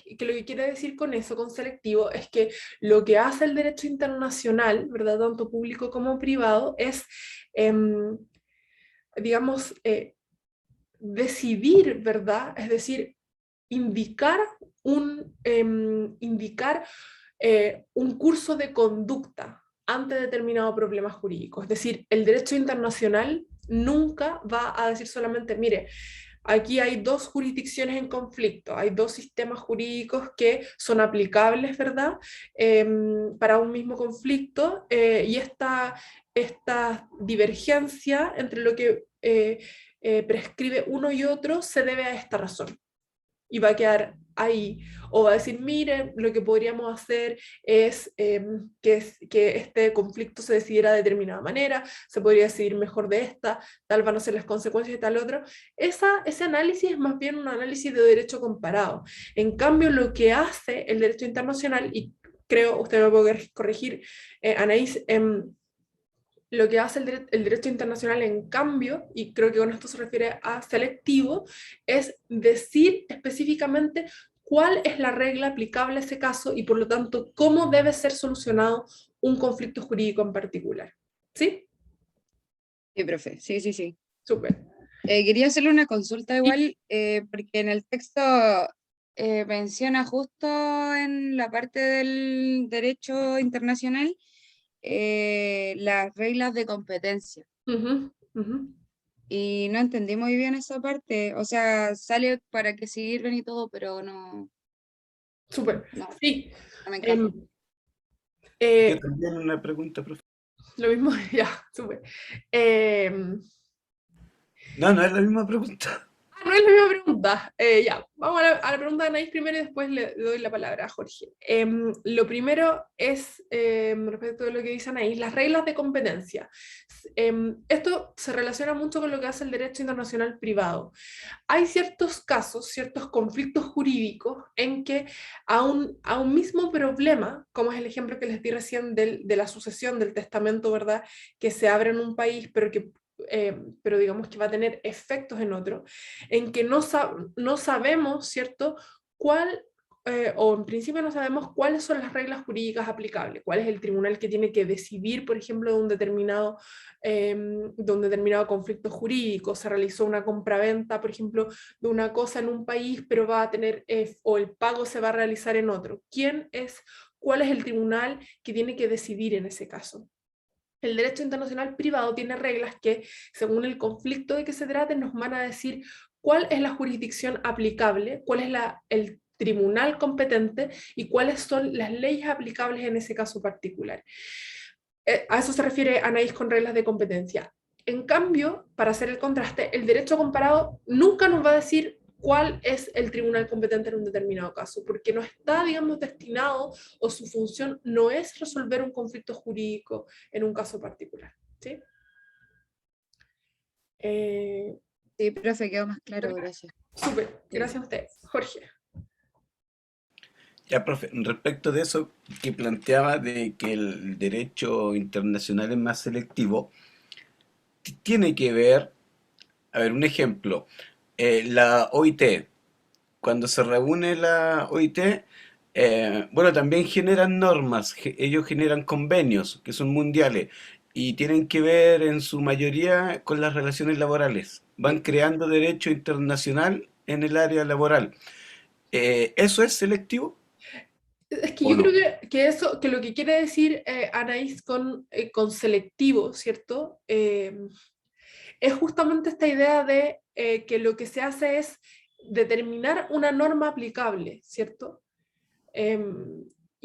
quiere decir con eso, con selectivo, es que lo que hace el derecho internacional, ¿verdad? Tanto público como privado, es, digamos, decidir, ¿verdad? Es decir, indicar un curso de conducta ante determinado problema jurídico. Es decir, el derecho internacional nunca va a decir solamente, mire, aquí hay dos jurisdicciones en conflicto, hay dos sistemas jurídicos que son aplicables, ¿verdad? Para un mismo conflicto, y esta divergencia entre lo que prescribe uno y otro se debe a esta razón. Y va a quedar ahí. O va a decir, miren, lo que podríamos hacer es que este conflicto se decidiera de determinada manera, se podría decidir mejor de esta, tal van a ser las consecuencias de tal otro. Ese análisis es más bien un análisis de derecho comparado. En cambio, lo que hace el derecho internacional, y creo, usted me puede corregir, Anaís, lo que hace el derecho internacional, en cambio, y creo que con esto se refiere a selectivo, es decir específicamente cuál es la regla aplicable a ese caso y por lo tanto cómo debe ser solucionado un conflicto jurídico en particular. ¿Sí? Sí, profe, sí. Súper. Quería hacerle una consulta igual, porque en el texto menciona justo en la parte del derecho internacional las reglas de competencia. Ujú, ujú. Y no entendí muy bien esa parte. O sea, sale para que sirven y todo, pero no, Súper. no, Sí. no me encaja. Yo Eh, también una pregunta, profe. lo mismo, ya, súper. Em, No, no es la misma pregunta. No es la misma pregunta. Ya, vamos a la pregunta de Anaís primero y después le doy la palabra a Jorge. Lo primero es, respecto de lo que dice Anaís, las reglas de competencia. Esto se relaciona mucho con lo que hace el derecho internacional privado. Hay ciertos casos, ciertos conflictos jurídicos en que a un mismo problema, como es el ejemplo que les di recién de la sucesión del testamento, ¿verdad? Que se abre en un país, pero digamos que va a tener efectos en otro, en que no sabemos, ¿cierto?, o en principio no sabemos cuáles son las reglas jurídicas aplicables, cuál es el tribunal que tiene que decidir, por ejemplo, de un determinado conflicto jurídico. Se realizó una compraventa, por ejemplo, de una cosa en un país, pero va a tener, o el pago se va a realizar en otro. ¿Cuál es el tribunal que tiene que decidir en ese caso? El derecho internacional privado tiene reglas que, según el conflicto de que se trate, nos van a decir cuál es la jurisdicción aplicable, cuál es el tribunal competente y cuáles son las leyes aplicables en ese caso particular. A eso se refiere Anaís con reglas de competencia. En cambio, para hacer el contraste, el derecho comparado nunca nos va a decir cuál es el tribunal competente en un determinado caso, porque no está, digamos, destinado, o su función no es resolver un conflicto jurídico en un caso particular. ¿Sí? Sí, profe, quedó más claro, gracias. Súper, gracias a usted. Jorge. Ya, profe, respecto de eso que planteaba de que el derecho internacional es más selectivo, tiene que ver, a ver, un ejemplo, la OIT, cuando se reúne la OIT, bueno, también generan normas, ellos generan convenios que son mundiales y tienen que ver en su mayoría con las relaciones laborales. Van creando derecho internacional en el área laboral. ¿Eso es selectivo Es que o yo no? creo que lo que quiere decir Anaís con selectivo, ¿cierto? Es justamente esta idea de que lo que se hace es determinar una norma aplicable, ¿cierto?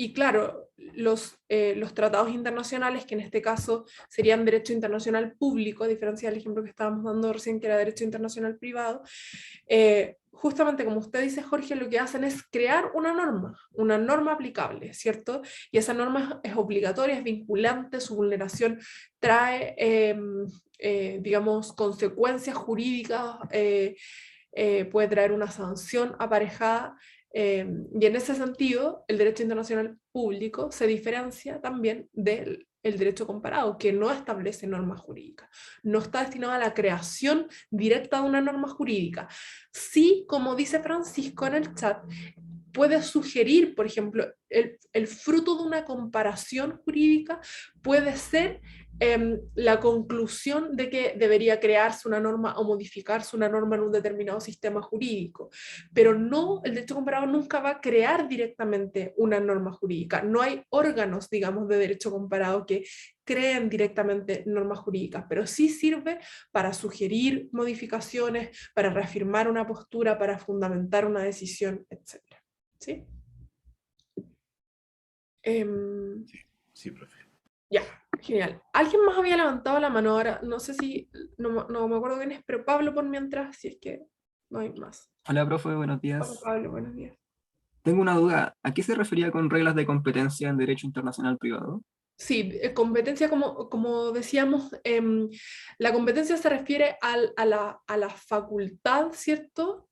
Y claro, los tratados internacionales, que en este caso serían derecho internacional público, a diferencia del ejemplo que estábamos dando recién, que era derecho internacional privado, justamente como usted dice, Jorge, lo que hacen es crear una norma aplicable, ¿cierto? Y esa norma es obligatoria, es vinculante, su vulneración trae, digamos, consecuencias jurídicas, puede traer una sanción aparejada, y en ese sentido, el derecho internacional público se diferencia también del derecho comparado, que no establece normas jurídicas, no está destinado a la creación directa de una norma jurídica. Sí, como dice Francisco en el chat, puede sugerir, por ejemplo, el fruto de una comparación jurídica puede ser la conclusión de que debería crearse una norma o modificarse una norma en un determinado sistema jurídico, pero no, el derecho comparado nunca va a crear directamente una norma jurídica. No hay órganos, digamos, de derecho comparado que creen directamente normas jurídicas, pero sí sirve para sugerir modificaciones, para reafirmar una postura, para fundamentar una decisión, etc. ¿Sí? Sí, profe. Ya, genial. ¿Alguien más había levantado la mano ahora? No sé si, no me acuerdo quién es, pero Pablo por mientras, si es que no hay más. Hola, profe, buenos Hola, días. Pablo, buenos días. Tengo una duda. ¿A qué se refería con reglas de competencia en derecho internacional privado? Sí, competencia, como decíamos, la competencia se refiere a la facultad, ¿cierto?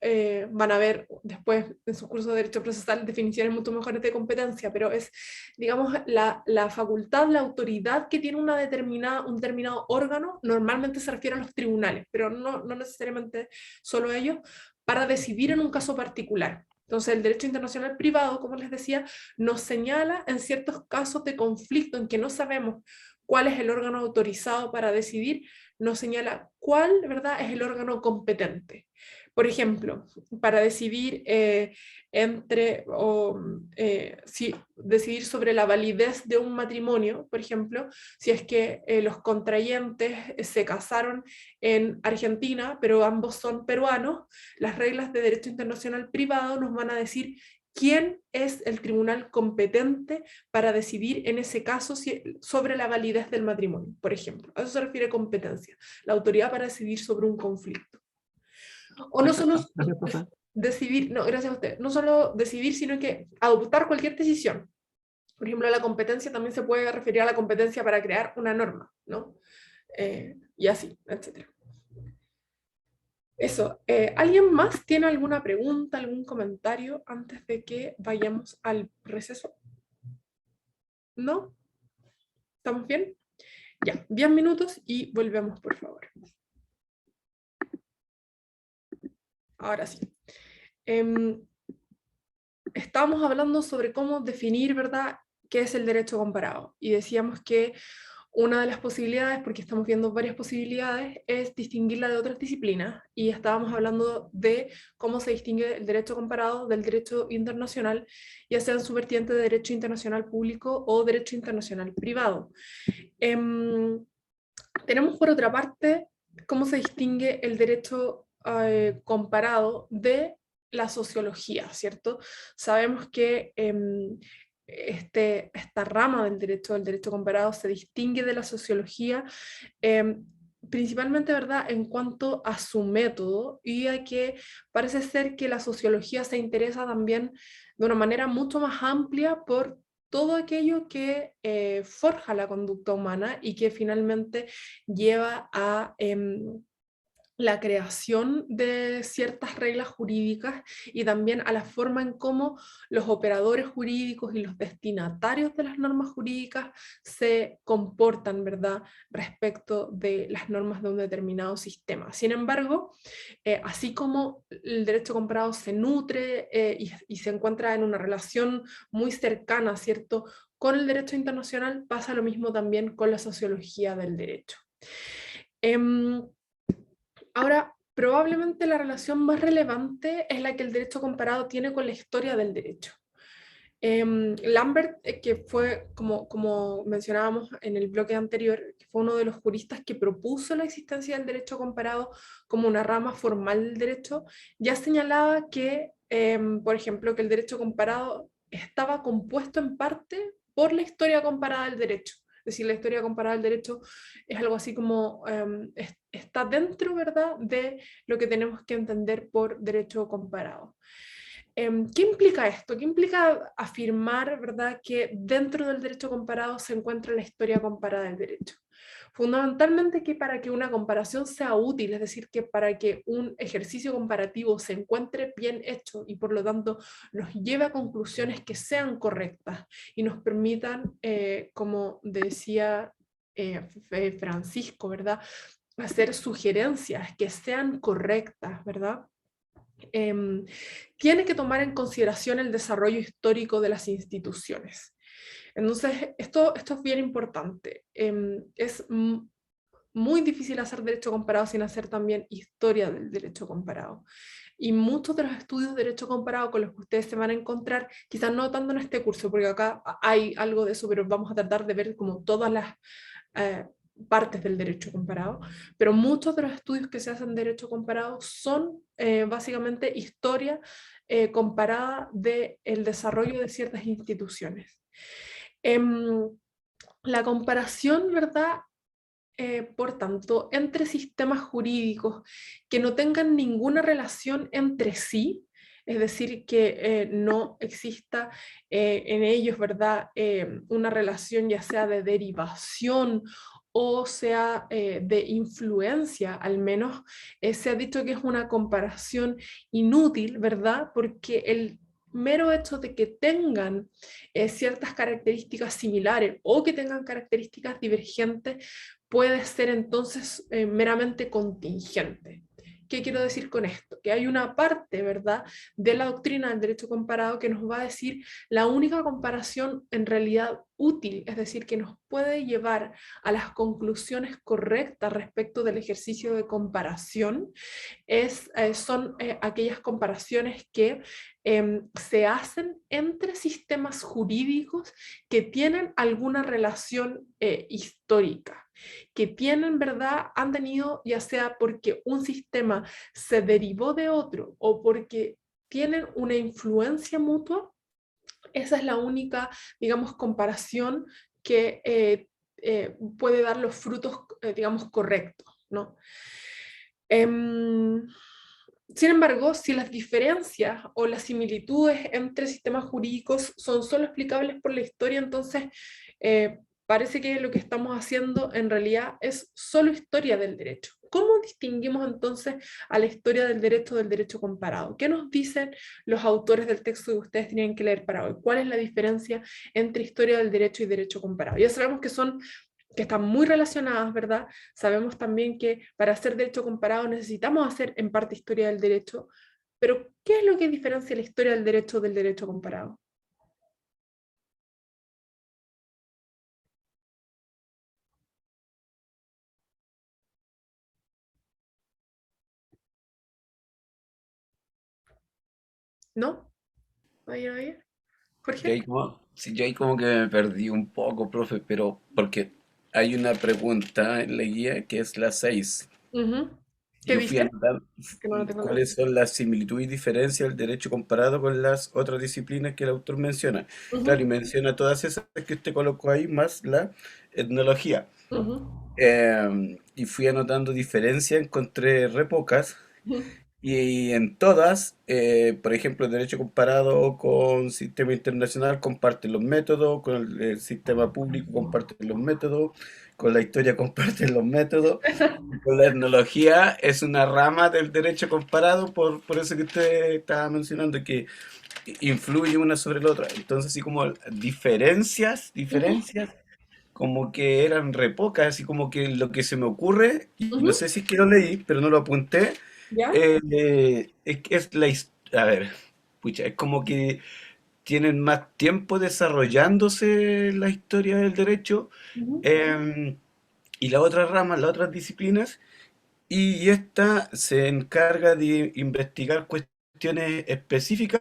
Van a ver después en su curso de Derecho Procesal definiciones mucho mejores de competencia, pero es, digamos, la facultad, la autoridad que tiene un determinado órgano, normalmente se refiere a los tribunales, pero no necesariamente solo ellos, para decidir en un caso particular. Entonces, el derecho internacional privado, como les decía, nos señala en ciertos casos de conflicto en que no sabemos cuál es el órgano autorizado para decidir, nos señala cuál, ¿verdad?, es el órgano competente. Por ejemplo, para decidir decidir sobre la validez de un matrimonio, por ejemplo, si es que los contrayentes se casaron en Argentina, pero ambos son peruanos, las reglas de derecho internacional privado nos van a decir quién es el tribunal competente para decidir en ese caso sobre la validez del matrimonio, por ejemplo. A eso se refiere competencia, la autoridad para decidir sobre un conflicto. O no solo Perfecto. Gracias, profe. decidir, no, gracias a usted, no solo decidir, sino que adoptar cualquier decisión. Por ejemplo, la competencia también se puede referir a la competencia para crear una norma, ¿no? Y así, etc. Eso, ¿alguien más tiene alguna pregunta, algún comentario antes de que vayamos al receso? ¿No? ¿Estamos bien? Ya, 10 minutos y volvemos, por favor. Ahora sí. estábamos hablando sobre cómo definir, ¿verdad?, qué es el derecho comparado. Y decíamos que una de las posibilidades, porque estamos viendo varias posibilidades, es distinguirla de otras disciplinas. Y estábamos hablando de cómo se distingue el derecho comparado del derecho internacional, ya sea en su vertiente de derecho internacional público o derecho internacional privado. Tenemos por otra parte cómo se distingue el derecho comparado de la sociología, ¿cierto? Sabemos que esta rama del derecho comparado se distingue de la sociología, principalmente, ¿verdad?, en cuanto a su método, y a que parece ser que la sociología se interesa también de una manera mucho más amplia por todo aquello que forja la conducta humana y que finalmente lleva a la creación de ciertas reglas jurídicas, y también a la forma en cómo los operadores jurídicos y los destinatarios de las normas jurídicas se comportan, ¿verdad?, respecto de las normas de un determinado sistema. Sin embargo, así como el derecho comparado se nutre y se encuentra en una relación muy cercana, ¿cierto?, con el derecho internacional, pasa lo mismo también con la sociología del derecho. Ahora, probablemente la relación más relevante es la que el derecho comparado tiene con la historia del derecho. Lambert, que fue, como mencionábamos en el bloque anterior, que fue uno de los juristas que propuso la existencia del derecho comparado como una rama formal del derecho, ya señalaba que, por ejemplo, que el derecho comparado estaba compuesto en parte por la historia comparada del derecho. Es decir, la historia comparada del derecho es algo así como, está dentro, ¿verdad?, de lo que tenemos que entender por derecho comparado. ¿Qué implica esto? ¿Qué implica afirmar, ¿verdad?, que dentro del derecho comparado se encuentra la historia comparada del derecho? Fundamentalmente que para que una comparación sea útil, es decir, que para que un ejercicio comparativo se encuentre bien hecho y por lo tanto nos lleve a conclusiones que sean correctas y nos permitan, como decía Francisco, ¿verdad?, hacer sugerencias que sean correctas, ¿verdad?, tiene que tomar en consideración el desarrollo histórico de las instituciones. Entonces, esto es bien importante. Es muy difícil hacer derecho comparado sin hacer también historia del derecho comparado. Y muchos de los estudios de derecho comparado con los que ustedes se van a encontrar, quizás no tanto en este curso, porque acá hay algo de eso, pero vamos a tratar de ver como todas las partes del derecho comparado, pero muchos de los estudios que se hacen de derecho comparado son básicamente historia comparada del desarrollo de ciertas instituciones. La comparación, ¿verdad?, por tanto, entre sistemas jurídicos que no tengan ninguna relación entre sí, es decir, que no exista en ellos, ¿verdad?, una relación ya sea de derivación o sea de influencia, al menos se ha dicho que es una comparación inútil, ¿verdad?, porque el mero hecho de que tengan ciertas características similares o que tengan características divergentes puede ser entonces meramente contingente. ¿Qué quiero decir con esto? Que hay una parte, ¿verdad?, de la doctrina del derecho comparado que nos va a decir la única comparación en realidad útil, es decir, que nos puede llevar a las conclusiones correctas respecto del ejercicio de comparación, son aquellas comparaciones que se hacen entre sistemas jurídicos que tienen alguna relación histórica, que tienen, ¿verdad?, han tenido, ya sea porque un sistema se derivó de otro o porque tienen una influencia mutua. Esa es la única, digamos, comparación que puede dar los frutos, digamos, correctos, ¿no? Sin embargo, si las diferencias o las similitudes entre sistemas jurídicos son solo explicables por la historia, entonces parece que lo que estamos haciendo en realidad es solo historia del derecho. ¿Cómo distinguimos entonces a la historia del derecho comparado? ¿Qué nos dicen los autores del texto que ustedes tienen que leer para hoy? ¿Cuál es la diferencia entre historia del derecho y derecho comparado? Ya sabemos que están muy relacionadas, ¿verdad? Sabemos también que para hacer derecho comparado necesitamos hacer en parte historia del derecho, Pero, ¿qué es lo que diferencia la historia del derecho comparado? ¿No? ¿Ahí, ahí? Yo Jorge. ahí como, sí, yo ahí como que me perdí un poco, profe, pero porque hay una pregunta en la guía que es la 6. Ujú. ¿Qué Yo fui a dice? anotar Que no lo tengo nada. cuáles son las similitudes y diferencias del derecho comparado con las otras disciplinas que el autor menciona. Claro, y Ujú, menciona todas esas que usted colocó ahí, más la etnología. ujú, Y fui anotando diferencias, encontré re pocas. ujú. Y en todas, por ejemplo, el derecho comparado con sistema internacional comparten los métodos, con el sistema público comparten los métodos, con la historia comparten los métodos, y con la etnología es una rama del derecho comparado, por eso que usted estaba mencionando, que influye una sobre la otra. Entonces, así como Ujú, diferencias, como que eran re pocas, así como que lo que se me ocurre, y no ujú. sé si es que lo leí, pero no lo apunté, ¿Ya? es que es a ver, pucha, es como que tienen más tiempo desarrollándose la historia del derecho, Ujú. em, y la otra rama, las otras disciplinas, y esta se encarga de investigar cuestiones específicas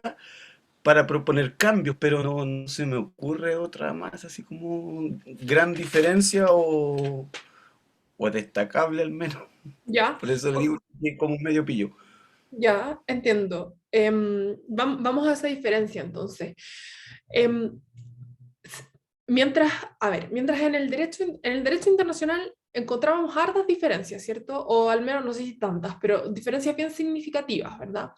para proponer cambios, pero no se me ocurre otra más, así como gran diferencia o destacable al menos. ¿Ya? Por eso le O- digo que es como medio pillo. Ya, entiendo. Vamos a esa diferencia entonces. Em, Mientras, a ver, mientras en el derecho internacional encontrábamos hartas diferencias, ¿cierto? O al menos no sé si tantas, pero diferencias bien significativas, ¿verdad?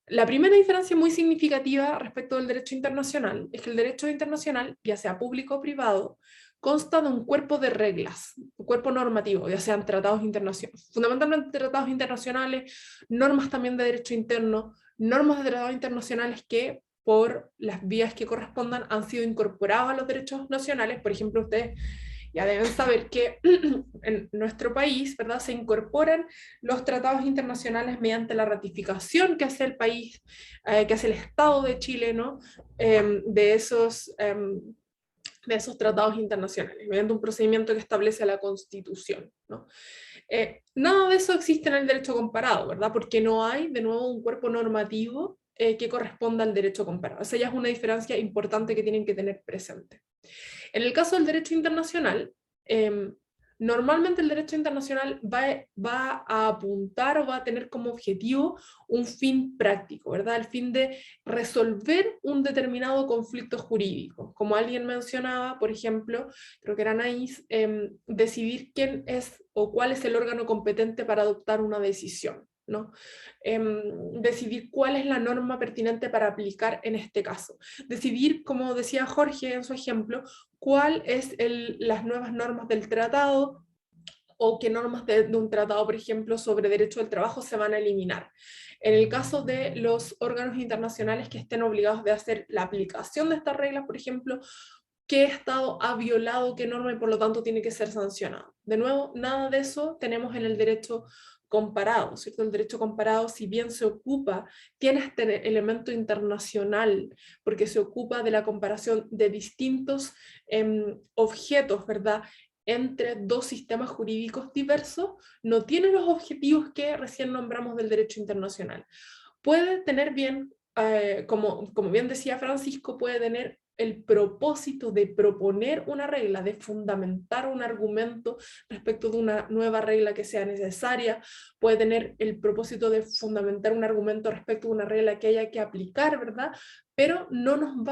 La primera diferencia muy significativa respecto del derecho internacional es que el derecho internacional, ya sea público o privado, consta de un cuerpo de reglas, un cuerpo normativo, ya sean tratados internacionales, fundamentalmente tratados internacionales, normas también de derecho interno, normas de tratados internacionales que por las vías que correspondan han sido incorporados a los derechos nacionales. Por ejemplo, ustedes ya deben saber que en nuestro país, ¿verdad?, se incorporan los tratados internacionales mediante la ratificación que hace el país, que hace el Estado de Chile, ¿no? De esos tratados internacionales, mediante un procedimiento que establece la Constitución, ¿no? Nada de eso existe en el derecho comparado, ¿verdad? Porque no hay, de nuevo, un cuerpo normativo que corresponda al derecho comparado. Esa ya es una diferencia importante que tienen que tener presente. En el caso del derecho internacional, eh, normalmente el derecho internacional va a apuntar o va a tener como objetivo un fin práctico, ¿verdad? El fin de resolver un determinado conflicto jurídico. Como alguien mencionaba, por ejemplo, creo que era Anaís, decidir quién es o cuál es el órgano competente para adoptar una decisión, ¿no? Decidir cuál es la norma pertinente para aplicar en este caso. Decidir, como decía Jorge en su ejemplo, cuál es las nuevas normas del tratado o qué normas de un tratado, por ejemplo, sobre derecho del trabajo se van a eliminar. En el caso de los órganos internacionales que estén obligados de hacer la aplicación de estas reglas, por ejemplo, qué Estado ha violado qué norma y por lo tanto tiene que ser sancionado. De nuevo, nada de eso tenemos en el derecho comparado, ¿cierto? El derecho comparado, si bien se ocupa, tiene este elemento internacional, porque se ocupa de la comparación de distintos objetos, ¿verdad?, entre dos sistemas jurídicos diversos, no tiene los objetivos que recién nombramos del derecho internacional. Puede tener bien, como bien decía Francisco, puede tener el propósito de proponer una regla, de fundamentar un argumento respecto de una nueva regla que sea necesaria, puede tener el propósito de fundamentar un argumento respecto de una regla que haya que aplicar, ¿verdad? Pero no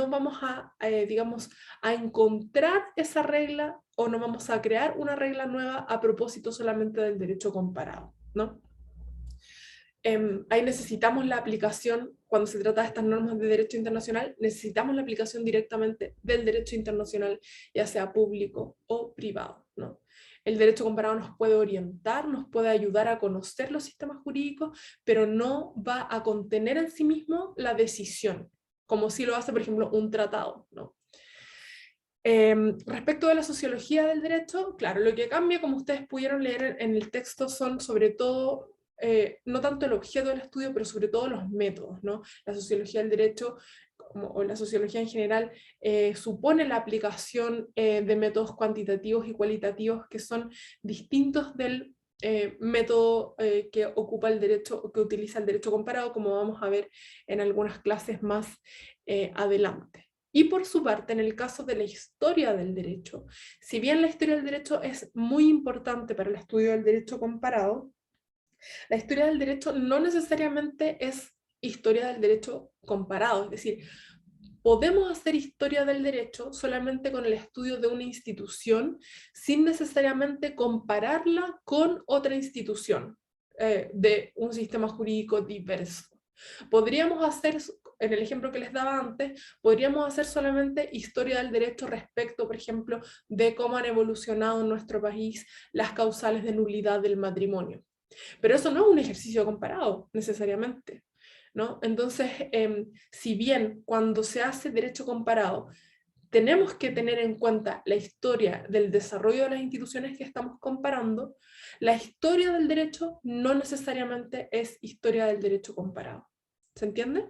vamos digamos, a encontrar esa regla o no vamos a crear una regla nueva a propósito solamente del derecho comparado, ¿no? Ahí necesitamos la aplicación, cuando se trata de estas normas de derecho internacional, necesitamos la aplicación directamente del derecho internacional, ya sea público o privado, ¿no? El derecho comparado nos puede orientar, nos puede ayudar a conocer los sistemas jurídicos, pero no va a contener en sí mismo la decisión, como si lo hace, por ejemplo, un tratado, ¿no? Respecto de la sociología del derecho, claro, lo que cambia, como ustedes pudieron leer en el texto, son sobre todo no tanto el objeto del estudio, pero sobre todo los métodos, ¿no? La sociología del derecho, o la sociología en general, supone la aplicación de métodos cuantitativos y cualitativos que son distintos del método que ocupa el derecho, o que utiliza el derecho comparado, como vamos a ver en algunas clases más adelante. Y por su parte, en el caso de la historia del derecho, si bien la historia del derecho es muy importante para el estudio del derecho comparado, la historia del derecho no necesariamente es historia del derecho comparado, es decir, podemos hacer historia del derecho solamente con el estudio de una institución sin necesariamente compararla con otra institución de un sistema jurídico diverso. Podríamos hacer, en el ejemplo que les daba antes, podríamos hacer solamente historia del derecho respecto, por ejemplo, de cómo han evolucionado en nuestro país las causales de nulidad del matrimonio. Pero eso no es un ejercicio comparado, necesariamente, ¿no? Entonces, si bien cuando se hace derecho comparado, tenemos que tener en cuenta la historia del desarrollo de las instituciones que estamos comparando, la historia del derecho no necesariamente es historia del derecho comparado. ¿Se entiende?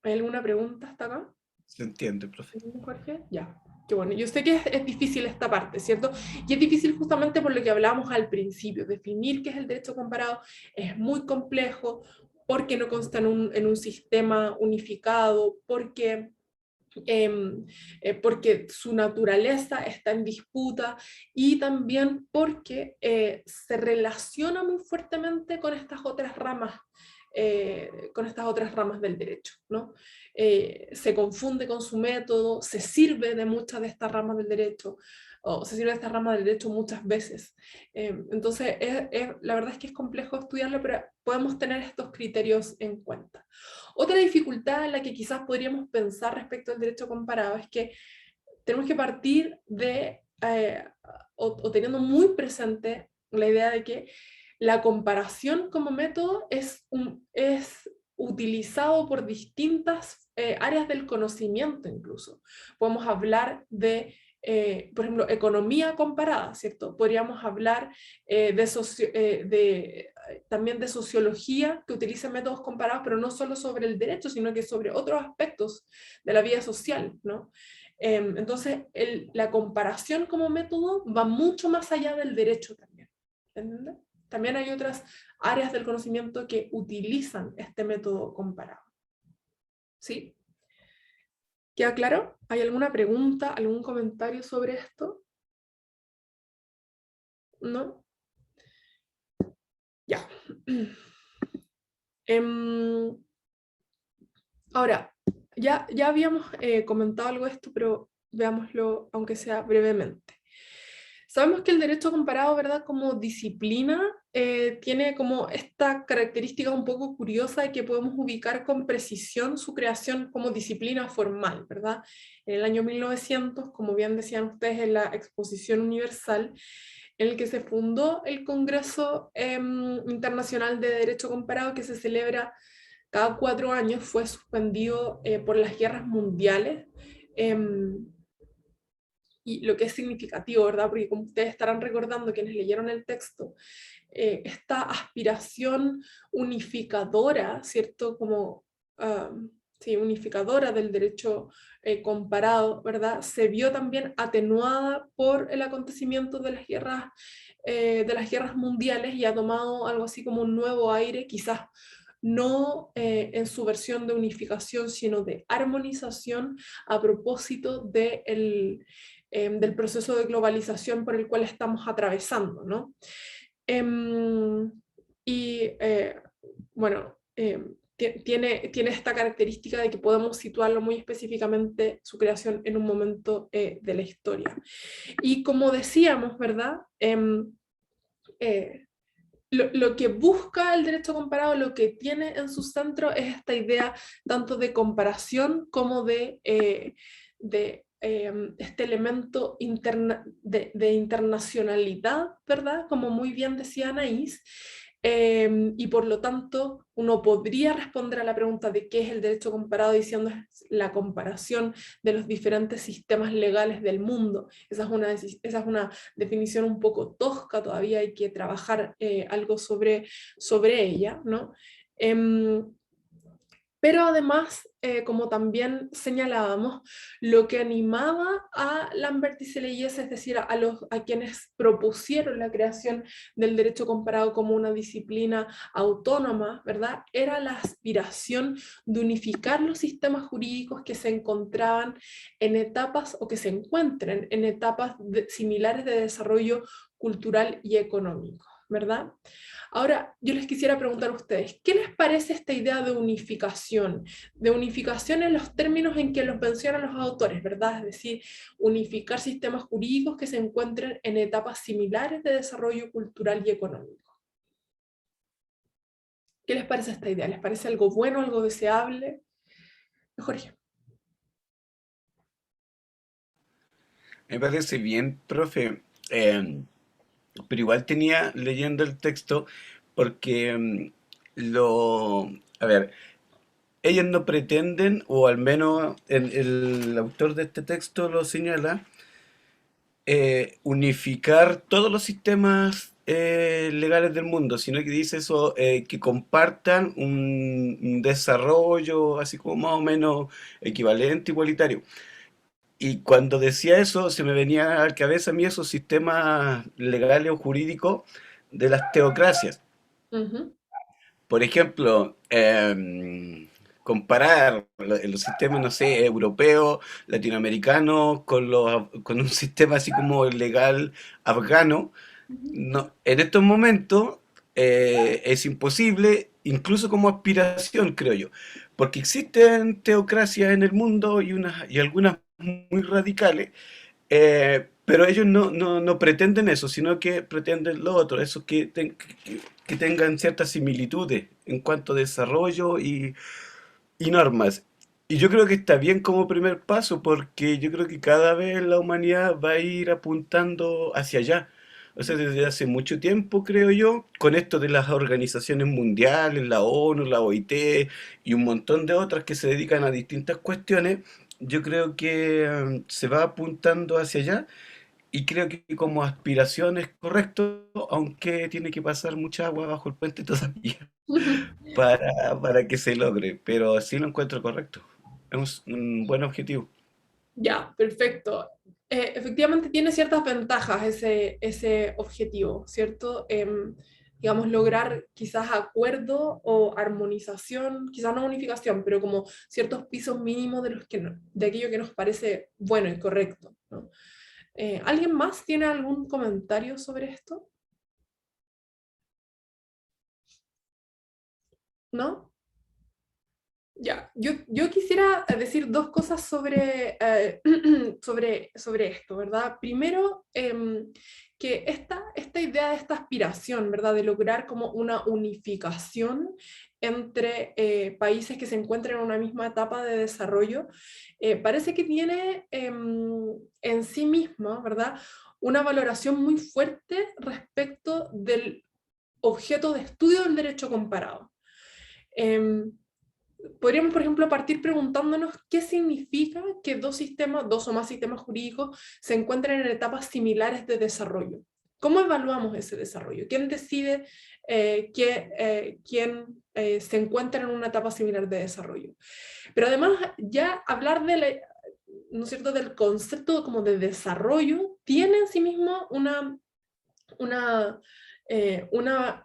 ¿Hay alguna pregunta hasta acá? Se entiende, profe. Jorge, ya. Qué bueno. Yo sé que es difícil esta parte, ¿cierto? Y es difícil justamente por lo que hablábamos al principio. Definir qué es el derecho comparado es muy complejo porque no consta en un sistema unificado, porque porque su naturaleza está en disputa y también porque se relaciona muy fuertemente con estas otras ramas. Con estas otras ramas del derecho, ¿no? Se confunde con su método, se sirve de muchas de estas ramas del derecho, o se sirve de estas ramas del derecho muchas veces. Entonces, la verdad es que es complejo estudiarlo, pero podemos tener estos criterios en cuenta. Otra dificultad en la que quizás podríamos pensar respecto al derecho comparado es que tenemos que partir de, o teniendo muy presente la idea de que la comparación como método es utilizado por distintas áreas del conocimiento incluso. Podemos hablar de, por ejemplo, economía comparada, ¿cierto? Podríamos hablar también de sociología que utiliza métodos comparados, pero no solo sobre el derecho, sino que sobre otros aspectos de la vida social, ¿no? Entonces, la comparación como método va mucho más allá del derecho también. ¿Entiendes? También hay otras áreas del conocimiento que utilizan este método comparado. ¿Sí? ¿Queda claro? ¿Hay alguna pregunta, algún comentario sobre esto? ¿No? Ya. Ahora, ya habíamos comentado algo de esto, pero veámoslo, aunque sea brevemente. Sabemos que el derecho comparado, ¿verdad? Como disciplina, tiene como esta característica un poco curiosa de que podemos ubicar con precisión su creación como disciplina formal, ¿verdad? En el año 1900, como bien decían ustedes en la Exposición Universal, en el que se fundó el Congreso Internacional de Derecho Comparado, que se celebra cada 4 años, fue suspendido por las guerras mundiales. Y lo que es significativo, ¿verdad? Porque como ustedes estarán recordando, quienes leyeron el texto, esta aspiración unificadora, ¿cierto? Como, sí, unificadora del derecho comparado, ¿verdad? Se vio también atenuada por el acontecimiento de las guerras mundiales y ha tomado algo así como un nuevo aire, quizás no en su versión de unificación, sino de armonización a propósito del proceso de globalización por el cual estamos atravesando, ¿no? Bueno, tiene esta característica de que podemos situarlo muy específicamente, su creación, en un momento de la historia. Y como decíamos, ¿verdad? Lo que busca el derecho comparado, lo que tiene en su centro es esta idea tanto de comparación como de este elemento de internacionalidad, ¿verdad? Como muy bien decía Anaís, y por lo tanto uno podría responder a la pregunta de qué es el derecho comparado diciendo es la comparación de los diferentes sistemas legales del mundo. Esa es una definición un poco tosca, todavía hay que trabajar algo sobre ella, ¿no? Pero además, como también señalábamos, lo que animaba a Lambert y Seleyes, es decir, a quienes propusieron la creación del derecho comparado como una disciplina autónoma, ¿verdad? Era la aspiración de unificar los sistemas jurídicos que se encontraban en etapas o que se encuentren en etapas similares de desarrollo cultural y económico, ¿verdad? Ahora, yo les quisiera preguntar a ustedes, ¿qué les parece esta idea de unificación? De unificación en los términos en que los mencionan los autores, ¿verdad? Es decir, unificar sistemas jurídicos que se encuentren en etapas similares de desarrollo cultural y económico. ¿Qué les parece esta idea? ¿Les parece algo bueno, algo deseable? Jorge. Me parece bien, profe. Pero igual tenía leyendo el texto porque a ver, ellos no pretenden, o al menos el autor de este texto lo señala, unificar todos los sistemas legales del mundo, sino que dice eso, que compartan un desarrollo así como más o menos equivalente, igualitario. Y cuando decía eso, se me venía a la cabeza a mí esos sistemas legales o jurídicos de las teocracias. Uh-huh. Por ejemplo, comparar los sistemas, no sé, europeo, latinoamericano, con un sistema así como legal afgano, no, en estos momentos es imposible, incluso como aspiración, creo yo, porque existen teocracias en el mundo y algunas muy radicales, pero ellos no pretenden eso, sino que pretenden lo otro, eso que tengan ciertas similitudes en cuanto a desarrollo y normas. Y yo creo que está bien como primer paso, porque yo creo que cada vez la humanidad va a ir apuntando hacia allá. O sea, desde hace mucho tiempo, creo yo, con esto de las organizaciones mundiales, la ONU, la OIT y un montón de otras que se dedican a distintas cuestiones, yo creo que se va apuntando hacia allá y creo que como aspiración es correcto, aunque tiene que pasar mucha agua bajo el puente todavía para que se logre, pero sí lo encuentro correcto. Es un buen objetivo. Ya, perfecto. Efectivamente tiene ciertas ventajas ese objetivo, ¿cierto? Digamos, lograr quizás acuerdo o armonización, quizás no unificación, pero como ciertos pisos mínimos de aquello que nos parece bueno y correcto, ¿no? ¿Alguien más tiene algún comentario sobre esto? ¿No? Ya, yo quisiera decir dos cosas sobre esto, ¿verdad? Primero, que esta idea de esta aspiración, ¿verdad? De lograr como una unificación entre países que se encuentran en una misma etapa de desarrollo, parece que tiene en sí misma, ¿verdad? Una valoración muy fuerte respecto del objeto de estudio del derecho comparado. Podríamos, por ejemplo, partir preguntándonos qué significa que dos o más sistemas jurídicos se encuentren en etapas similares de desarrollo. ¿Cómo evaluamos ese desarrollo? ¿Quién decide quién se encuentra en una etapa similar de desarrollo? Pero además, ya hablar ¿no es cierto?, del concepto como de desarrollo tiene en sí mismo una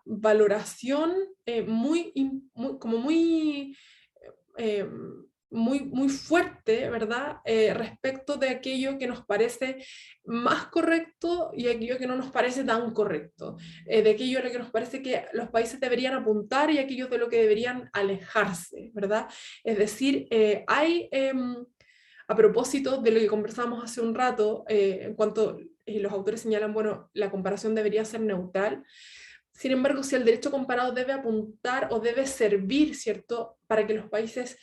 valoración eh, muy fuerte, ¿verdad? Respecto de aquello que nos parece más correcto y aquello que no nos parece tan correcto, de aquello a lo que nos parece que los países deberían apuntar y aquello de lo que deberían alejarse, ¿verdad? Es decir, a propósito de lo que conversamos hace un rato, en cuanto los autores señalan, bueno, la comparación debería ser neutral. Sin embargo, si el derecho comparado debe apuntar o debe servir, ¿cierto?, para que los países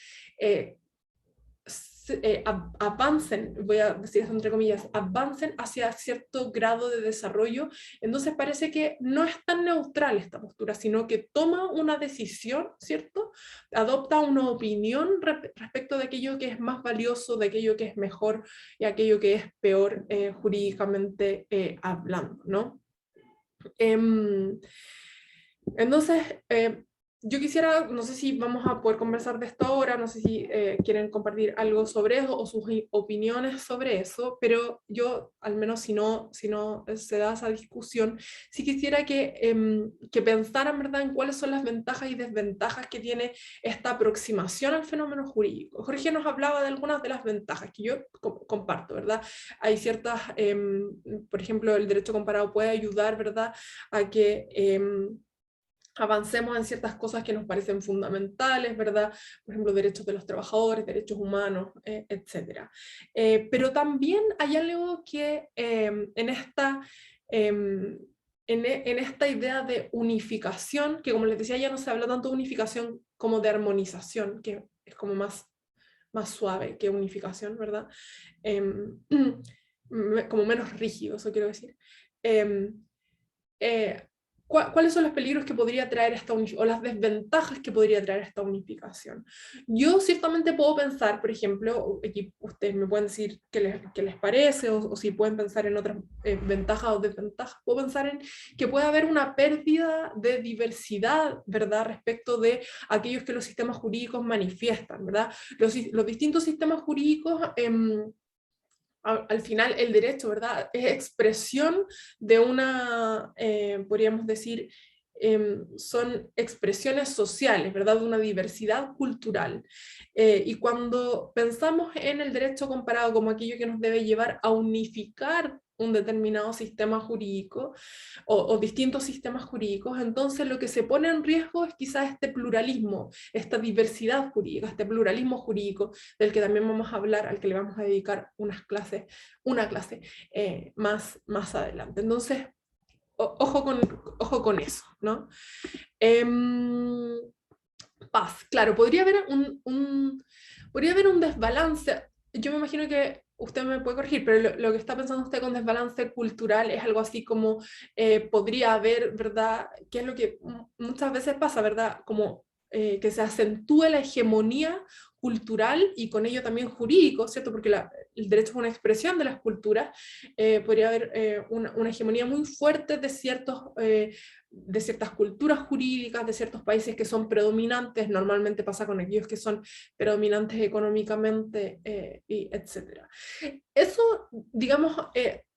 avancen, voy a decir esto entre comillas, avancen hacia cierto grado de desarrollo. Entonces parece que no es tan neutral esta postura, sino que toma una decisión, ¿cierto? Adopta una opinión respecto de aquello que es más valioso, de aquello que es mejor y aquello que es peor jurídicamente hablando, ¿no? Entonces, yo quisiera, no sé si vamos a poder conversar de esto ahora, no sé si quieren compartir algo sobre eso o sus opiniones sobre eso, pero yo, al menos si no se da esa discusión, sí quisiera que pensaran, ¿verdad?, en cuáles son las ventajas y desventajas que tiene esta aproximación al fenómeno jurídico. Jorge nos hablaba de algunas de las ventajas que yo comparto, ¿verdad? Hay ciertas, por ejemplo, el derecho comparado puede ayudar, ¿verdad?, a que avancemos en ciertas cosas que nos parecen fundamentales, ¿verdad? Por ejemplo, derechos de los trabajadores, derechos humanos, etc. Pero también hay algo que en esta idea de unificación, que como les decía, ya no se habla tanto de unificación como de armonización, que es como más suave que unificación, ¿verdad? Como menos rígido, eso quiero decir. ¿Cuáles son los peligros que podría traer esta unificación, o las desventajas que podría traer esta unificación? Yo ciertamente puedo pensar, por ejemplo, aquí ustedes me pueden decir qué les parece, o si pueden pensar en otras ventajas o desventajas. Puedo pensar en que puede haber una pérdida de diversidad, ¿verdad?, respecto de aquellos que los sistemas jurídicos manifiestan, ¿verdad? Los distintos sistemas jurídicos, al final el derecho, ¿verdad?, es expresión de una, podríamos decir, son expresiones sociales, ¿verdad?, de una diversidad cultural. Y cuando pensamos en el derecho comparado como aquello que nos debe llevar a unificar un determinado sistema jurídico o distintos sistemas jurídicos, entonces lo que se pone en riesgo es quizás este pluralismo, esta diversidad jurídica, este pluralismo jurídico del que también vamos a hablar, al que le vamos a dedicar una clase más adelante. Entonces, ojo con eso, ¿no? Paz, claro, podría haber un desbalance. Yo me imagino que usted me puede corregir, pero lo que está pensando usted con desbalance cultural es algo así como podría haber, ¿verdad? Que es lo que muchas veces pasa, ¿verdad? Como que se acentúe la hegemonía cultural y con ello también jurídico, ¿cierto? Porque el derecho es una expresión de las culturas. Podría haber una hegemonía muy fuerte de ciertas culturas jurídicas, de ciertos países que son predominantes, normalmente pasa con aquellos que son predominantes económicamente, y etcétera. Eso, digamos,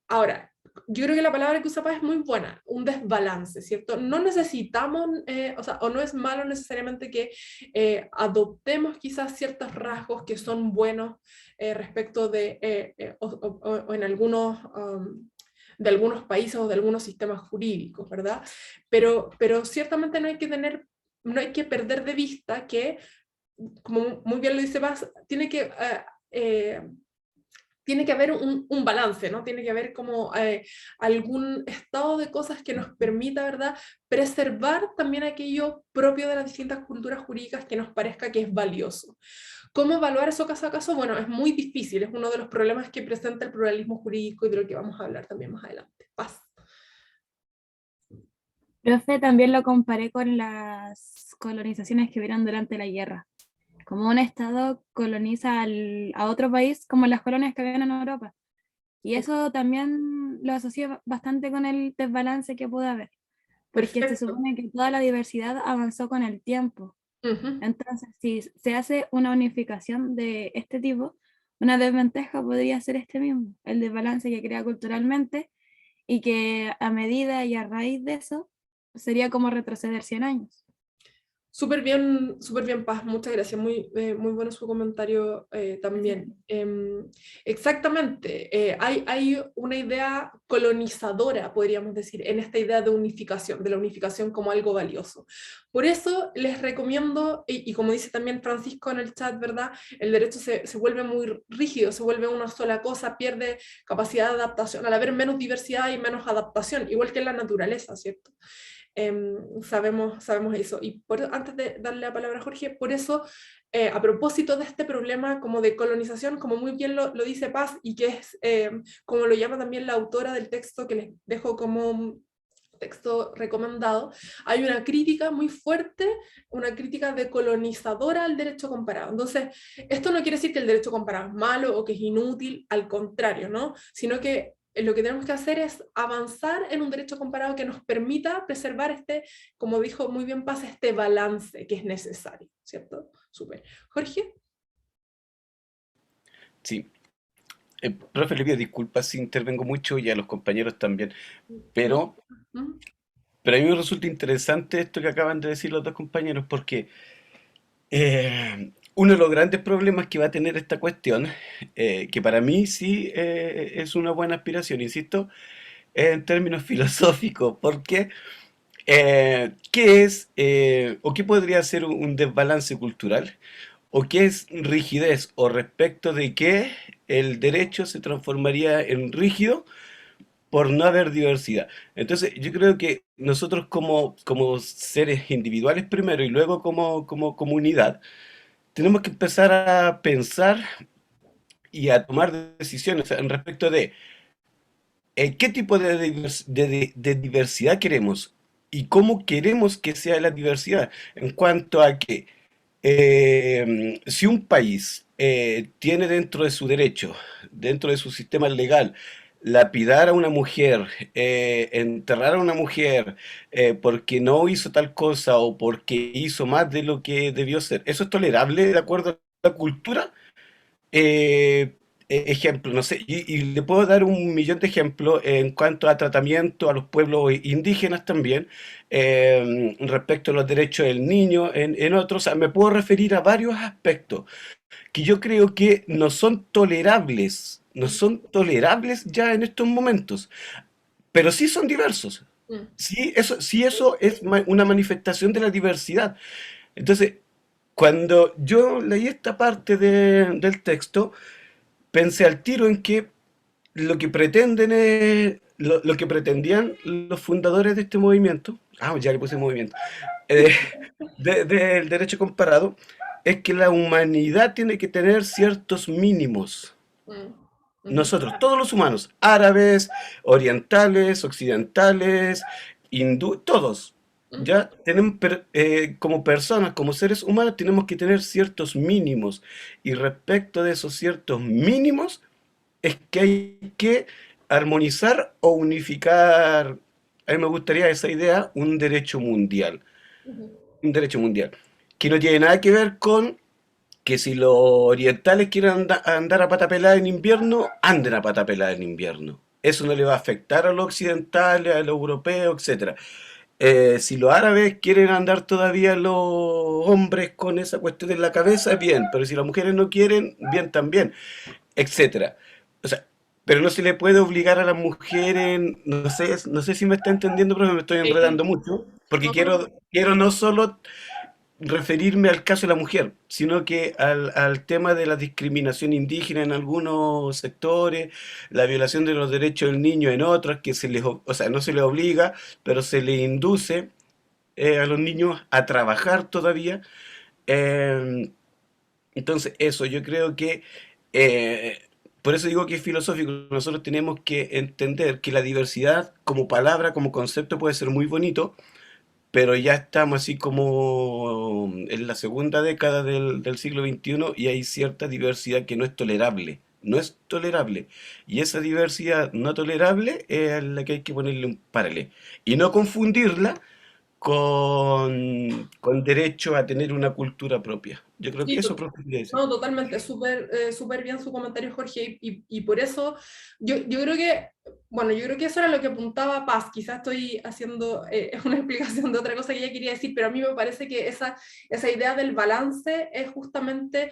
ahora, yo creo que la palabra que usa Paz es muy buena, un desbalance, ¿cierto? No necesitamos, o no es malo necesariamente que adoptemos quizás ciertos rasgos que son buenos respecto de, o en algunos... de algunos países o de algunos sistemas jurídicos, ¿verdad? Pero ciertamente no hay que perder de vista que, como muy bien lo dice Paz, tiene que haber un balance, ¿no? Tiene que haber como algún estado de cosas que nos permita, ¿verdad?, preservar también aquello propio de las distintas culturas jurídicas que nos parezca que es valioso. ¿Cómo evaluar eso caso a caso? Bueno, es muy difícil, es uno de los problemas que presenta el pluralismo jurídico y de lo que vamos a hablar también más adelante. Paz. Profe, también lo comparé con las colonizaciones que hubieron durante la guerra. Como un estado coloniza a otro país, como las colonias que habían en Europa. Y eso también lo asocio bastante con el desbalance que puede haber. Porque se Perfecto. supone que toda la diversidad avanzó con el tiempo. Uh-huh. Entonces, si se hace una unificación de este tipo, una desventaja podría ser este mismo, el desbalance que crea culturalmente y que a medida y a raíz de eso sería como retroceder 100 años. Súper bien, Paz, muchas gracias, muy bueno su comentario también. Exactamente, hay una idea colonizadora, podríamos decir, en esta idea de unificación, de la unificación como algo valioso. Por eso les recomiendo, y como dice también Francisco en el chat, ¿verdad?, el derecho se vuelve muy rígido, se vuelve una sola cosa, pierde capacidad de adaptación, al haber menos diversidad y menos adaptación, igual que en la naturaleza, ¿cierto? sabemos eso. Y antes de darle la palabra a Jorge, por eso, a propósito de este problema como de colonización, como muy bien lo dice Paz, y que es, como lo llama también la autora del texto, que les dejo como texto recomendado, hay una crítica muy fuerte, una crítica decolonizadora al derecho comparado. Entonces, esto no quiere decir que el derecho comparado es malo o que es inútil, al contrario, ¿no? Sino que lo que tenemos que hacer es avanzar en un derecho comparado que nos permita preservar este, como dijo muy bien Paz, este balance que es necesario, ¿cierto? Súper. Jorge. Sí. Profe, le pido disculpas si intervengo mucho y a los compañeros también, pero, ¿Mm? pero a mí me resulta interesante esto que acaban de decir los dos compañeros, porque uno de los grandes problemas que va a tener esta cuestión, que para mí sí es una buena aspiración, insisto, es en términos filosóficos, porque ¿qué es o qué podría ser un desbalance cultural? ¿O qué es rigidez? ¿O respecto de qué el derecho se transformaría en rígido por no haber diversidad? Entonces, yo creo que nosotros como seres individuales primero y luego como comunidad, tenemos que empezar a pensar y a tomar decisiones en respecto de qué tipo de diversidad queremos y cómo queremos que sea la diversidad en cuanto a que si un país tiene dentro de su derecho, dentro de su sistema legal, lapidar a una mujer, enterrar a una mujer porque no hizo tal cosa o porque hizo más de lo que debió ser, ¿eso es tolerable de acuerdo a la cultura? Eh, ejemplo, no sé, y le puedo dar un millón de ejemplos en cuanto a tratamiento a los pueblos indígenas también, respecto a los derechos del niño, en otros, o sea, me puedo referir a varios aspectos que yo creo que no son tolerables ya en estos momentos, pero sí son diversos. Mm. Sí, eso es una manifestación de la diversidad. Entonces, cuando yo leí esta parte del texto, pensé al tiro en que lo que pretendían los fundadores de este movimiento, ya le puse movimiento, eh, del derecho comparado, es que la humanidad tiene que tener ciertos mínimos. Mm. Ujú. Nosotros, todos los humanos, árabes, orientales, occidentales, todos, Mm. ya tenemos, como personas, como seres humanos, tenemos que tener ciertos mínimos. Y respecto de esos ciertos mínimos, es que hay que armonizar o unificar, a mí me gustaría esa idea, Ujú. un derecho mundial, que no tiene nada que ver con que si los orientales quieren andar a pata pelada en invierno, anden a pata pelada en invierno. Eso no le va a afectar a los occidentales, a los europeos, etcétera. Si los árabes quieren andar todavía los hombres con esa cuestión en la cabeza, bien, pero si las mujeres no quieren, bien también, etcétera. O sea, pero no se le puede obligar a las mujeres, no sé si me está entendiendo, pero me estoy Sí. enredando mucho, porque No, no, quiero no solo referirme al caso de la mujer, sino que al tema de la discriminación indígena en algunos sectores, la violación de los derechos del niño en otros, que o sea, no se les obliga, pero se les induce a los niños a trabajar todavía. Eh, entonces, eso, yo creo que, eh, por eso digo que es filosófico, nosotros tenemos que entender que la diversidad como palabra, como concepto puede ser muy bonito, pero ya estamos así como en la segunda década del siglo XXI y hay cierta diversidad que no es tolerable. No es tolerable. Y esa diversidad no tolerable es a la que hay que ponerle un paralelo. Y no confundirla con derecho a tener una cultura propia. Yo creo que sí, eso quería decir. no, totalmente, súper bien su comentario, Jorge, y por eso yo creo que, bueno, yo creo que eso era lo que apuntaba Paz, quizás estoy haciendo una explicación de otra cosa que ella quería decir, pero a mí me parece que esa idea del balance es justamente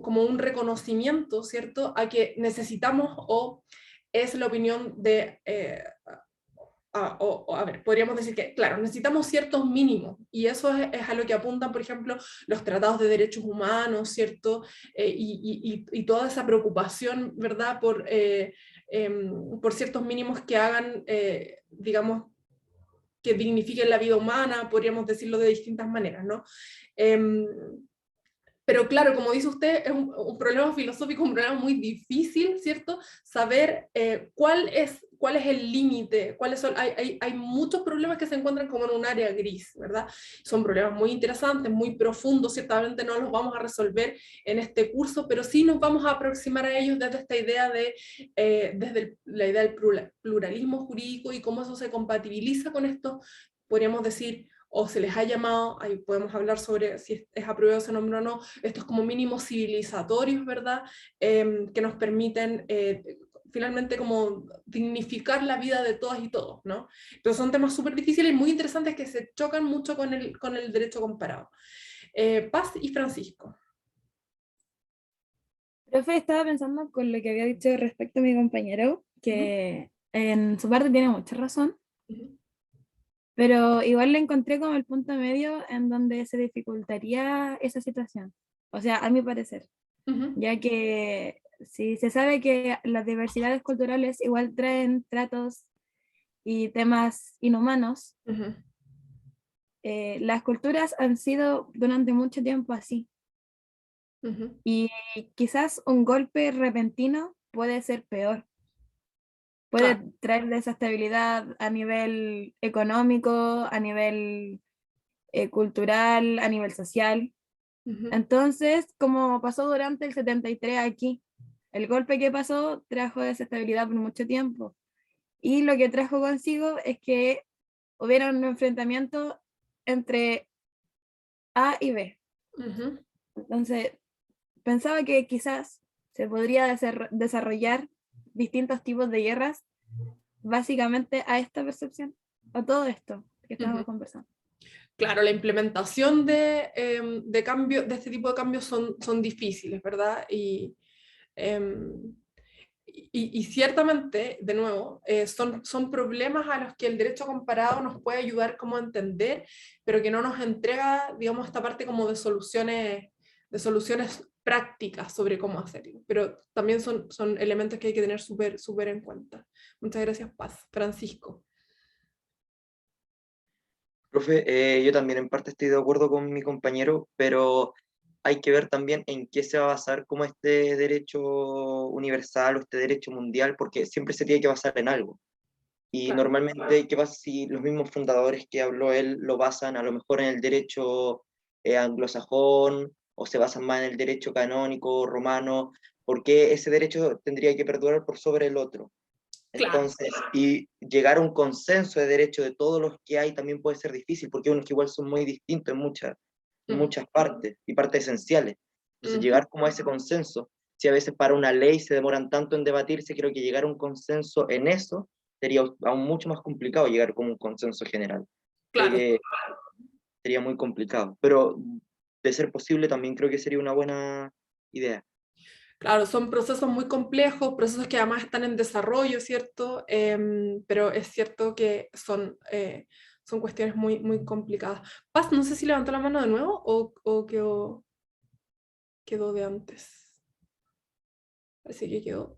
como un reconocimiento, ¿cierto?, a que necesitamos, o es la opinión de... a ver, podríamos decir que, claro, necesitamos ciertos mínimos, y eso es a lo que apuntan, por ejemplo, los tratados de derechos humanos, ¿cierto? Y toda esa preocupación, ¿verdad? Por ciertos mínimos que hagan, digamos, que dignifiquen la vida humana, podríamos decirlo de distintas maneras, ¿no? Pero claro, como dice usted, es un problema filosófico, un problema muy difícil, ¿cierto? Saber cuál es el límite, hay muchos problemas que se encuentran como en un área gris, ¿verdad? Son problemas muy interesantes, muy profundos, ciertamente no los vamos a resolver en este curso, pero sí nos vamos a aproximar a ellos desde esta idea desde la idea del pluralismo jurídico y cómo eso se compatibiliza con esto, podríamos decir, o se les ha llamado, ahí podemos hablar sobre si es aprobado ese nombre o no, estos como mínimos civilizatorios, ¿verdad? Que nos permiten finalmente como dignificar la vida de todas y todos, ¿no? Pero son temas súper difíciles y muy interesantes que se chocan mucho con el derecho comparado. Paz y Francisco. Profe, estaba pensando con lo que había dicho respecto a mi compañero, que en su parte tiene mucha razón, pero igual le encontré como el punto medio en donde se dificultaría esa situación. O sea, a mi parecer, ya que si se sabe que las diversidades culturales igual traen tratos y temas inhumanos, las culturas han sido durante mucho tiempo así. Y quizás un golpe repentino puede ser peor. Puede Claro. traer desestabilidad a nivel económico, a nivel cultural, a nivel social. Entonces, como pasó durante el 73 aquí, el golpe que pasó trajo desestabilidad por mucho tiempo. Y lo que trajo consigo es que hubiera un enfrentamiento entre A y B. Entonces, pensaba que quizás se podría desarrollar distintos tipos de guerras básicamente a esta percepción, a todo esto que estamos conversando. Claro, la implementación de cambio, de este tipo de cambios son difíciles, ¿verdad? Y ciertamente, de nuevo, son problemas a los que el derecho comparado nos puede ayudar como a entender, pero que no nos entrega, digamos, esta parte como de soluciones prácticas sobre cómo hacerlo. Pero también son elementos que hay que tener súper en cuenta. Muchas gracias, Paz. Francisco. Profe, yo también en parte estoy de acuerdo con mi compañero, pero hay que ver también en qué se va a basar como este derecho universal o este derecho mundial, porque siempre se tiene que basar en algo. Y Claro. normalmente, ¿qué pasa si los mismos fundadores que habló él lo basan a lo mejor en el derecho anglosajón o se basan más en el derecho canónico romano? ¿Por qué ese derecho tendría que perdurar por sobre el otro? Claro. Entonces, y llegar a un consenso de derecho de todos los que hay también puede ser difícil, porque unos que igual son muy distintos en muchas partes y partes esenciales. Entonces, llegar como a ese consenso, si a veces para una ley se demoran tanto en debatirse, creo que llegar a un consenso en eso sería aún mucho más complicado llegar como un consenso general. Claro. Sería muy complicado, pero de ser posible también creo que sería una buena idea. Claro, son procesos muy complejos, procesos que además están en desarrollo, ¿cierto? Pero es cierto que son cuestiones muy complicadas. Paz, no sé si levantó la mano de nuevo o quedó de antes. Parece que quedó.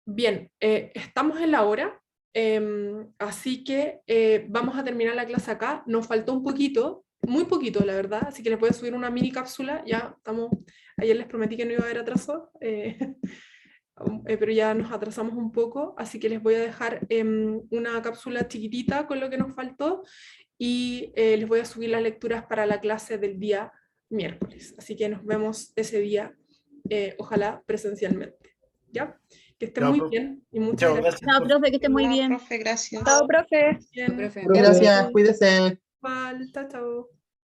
Bien, estamos en la hora, así que vamos a terminar la clase acá. Nos faltó un poquito, muy poquito, la verdad, así que les voy a subir una mini cápsula. Ya estamos, ayer les prometí que no iba a haber atraso, pero ya nos atrasamos un poco, así que les voy a dejar una cápsula chiquitita con lo que nos faltó y les voy a subir las lecturas para la clase del día miércoles. Así que nos vemos ese día, ojalá presencialmente. ¿Ya? Que estén muy bien y muchas gracias. Gracias. Chao, profe, que esté muy bien. Profe, gracias. Chao, profe. Bien. Profe. Gracias, cuídese. Igual, chao, chao.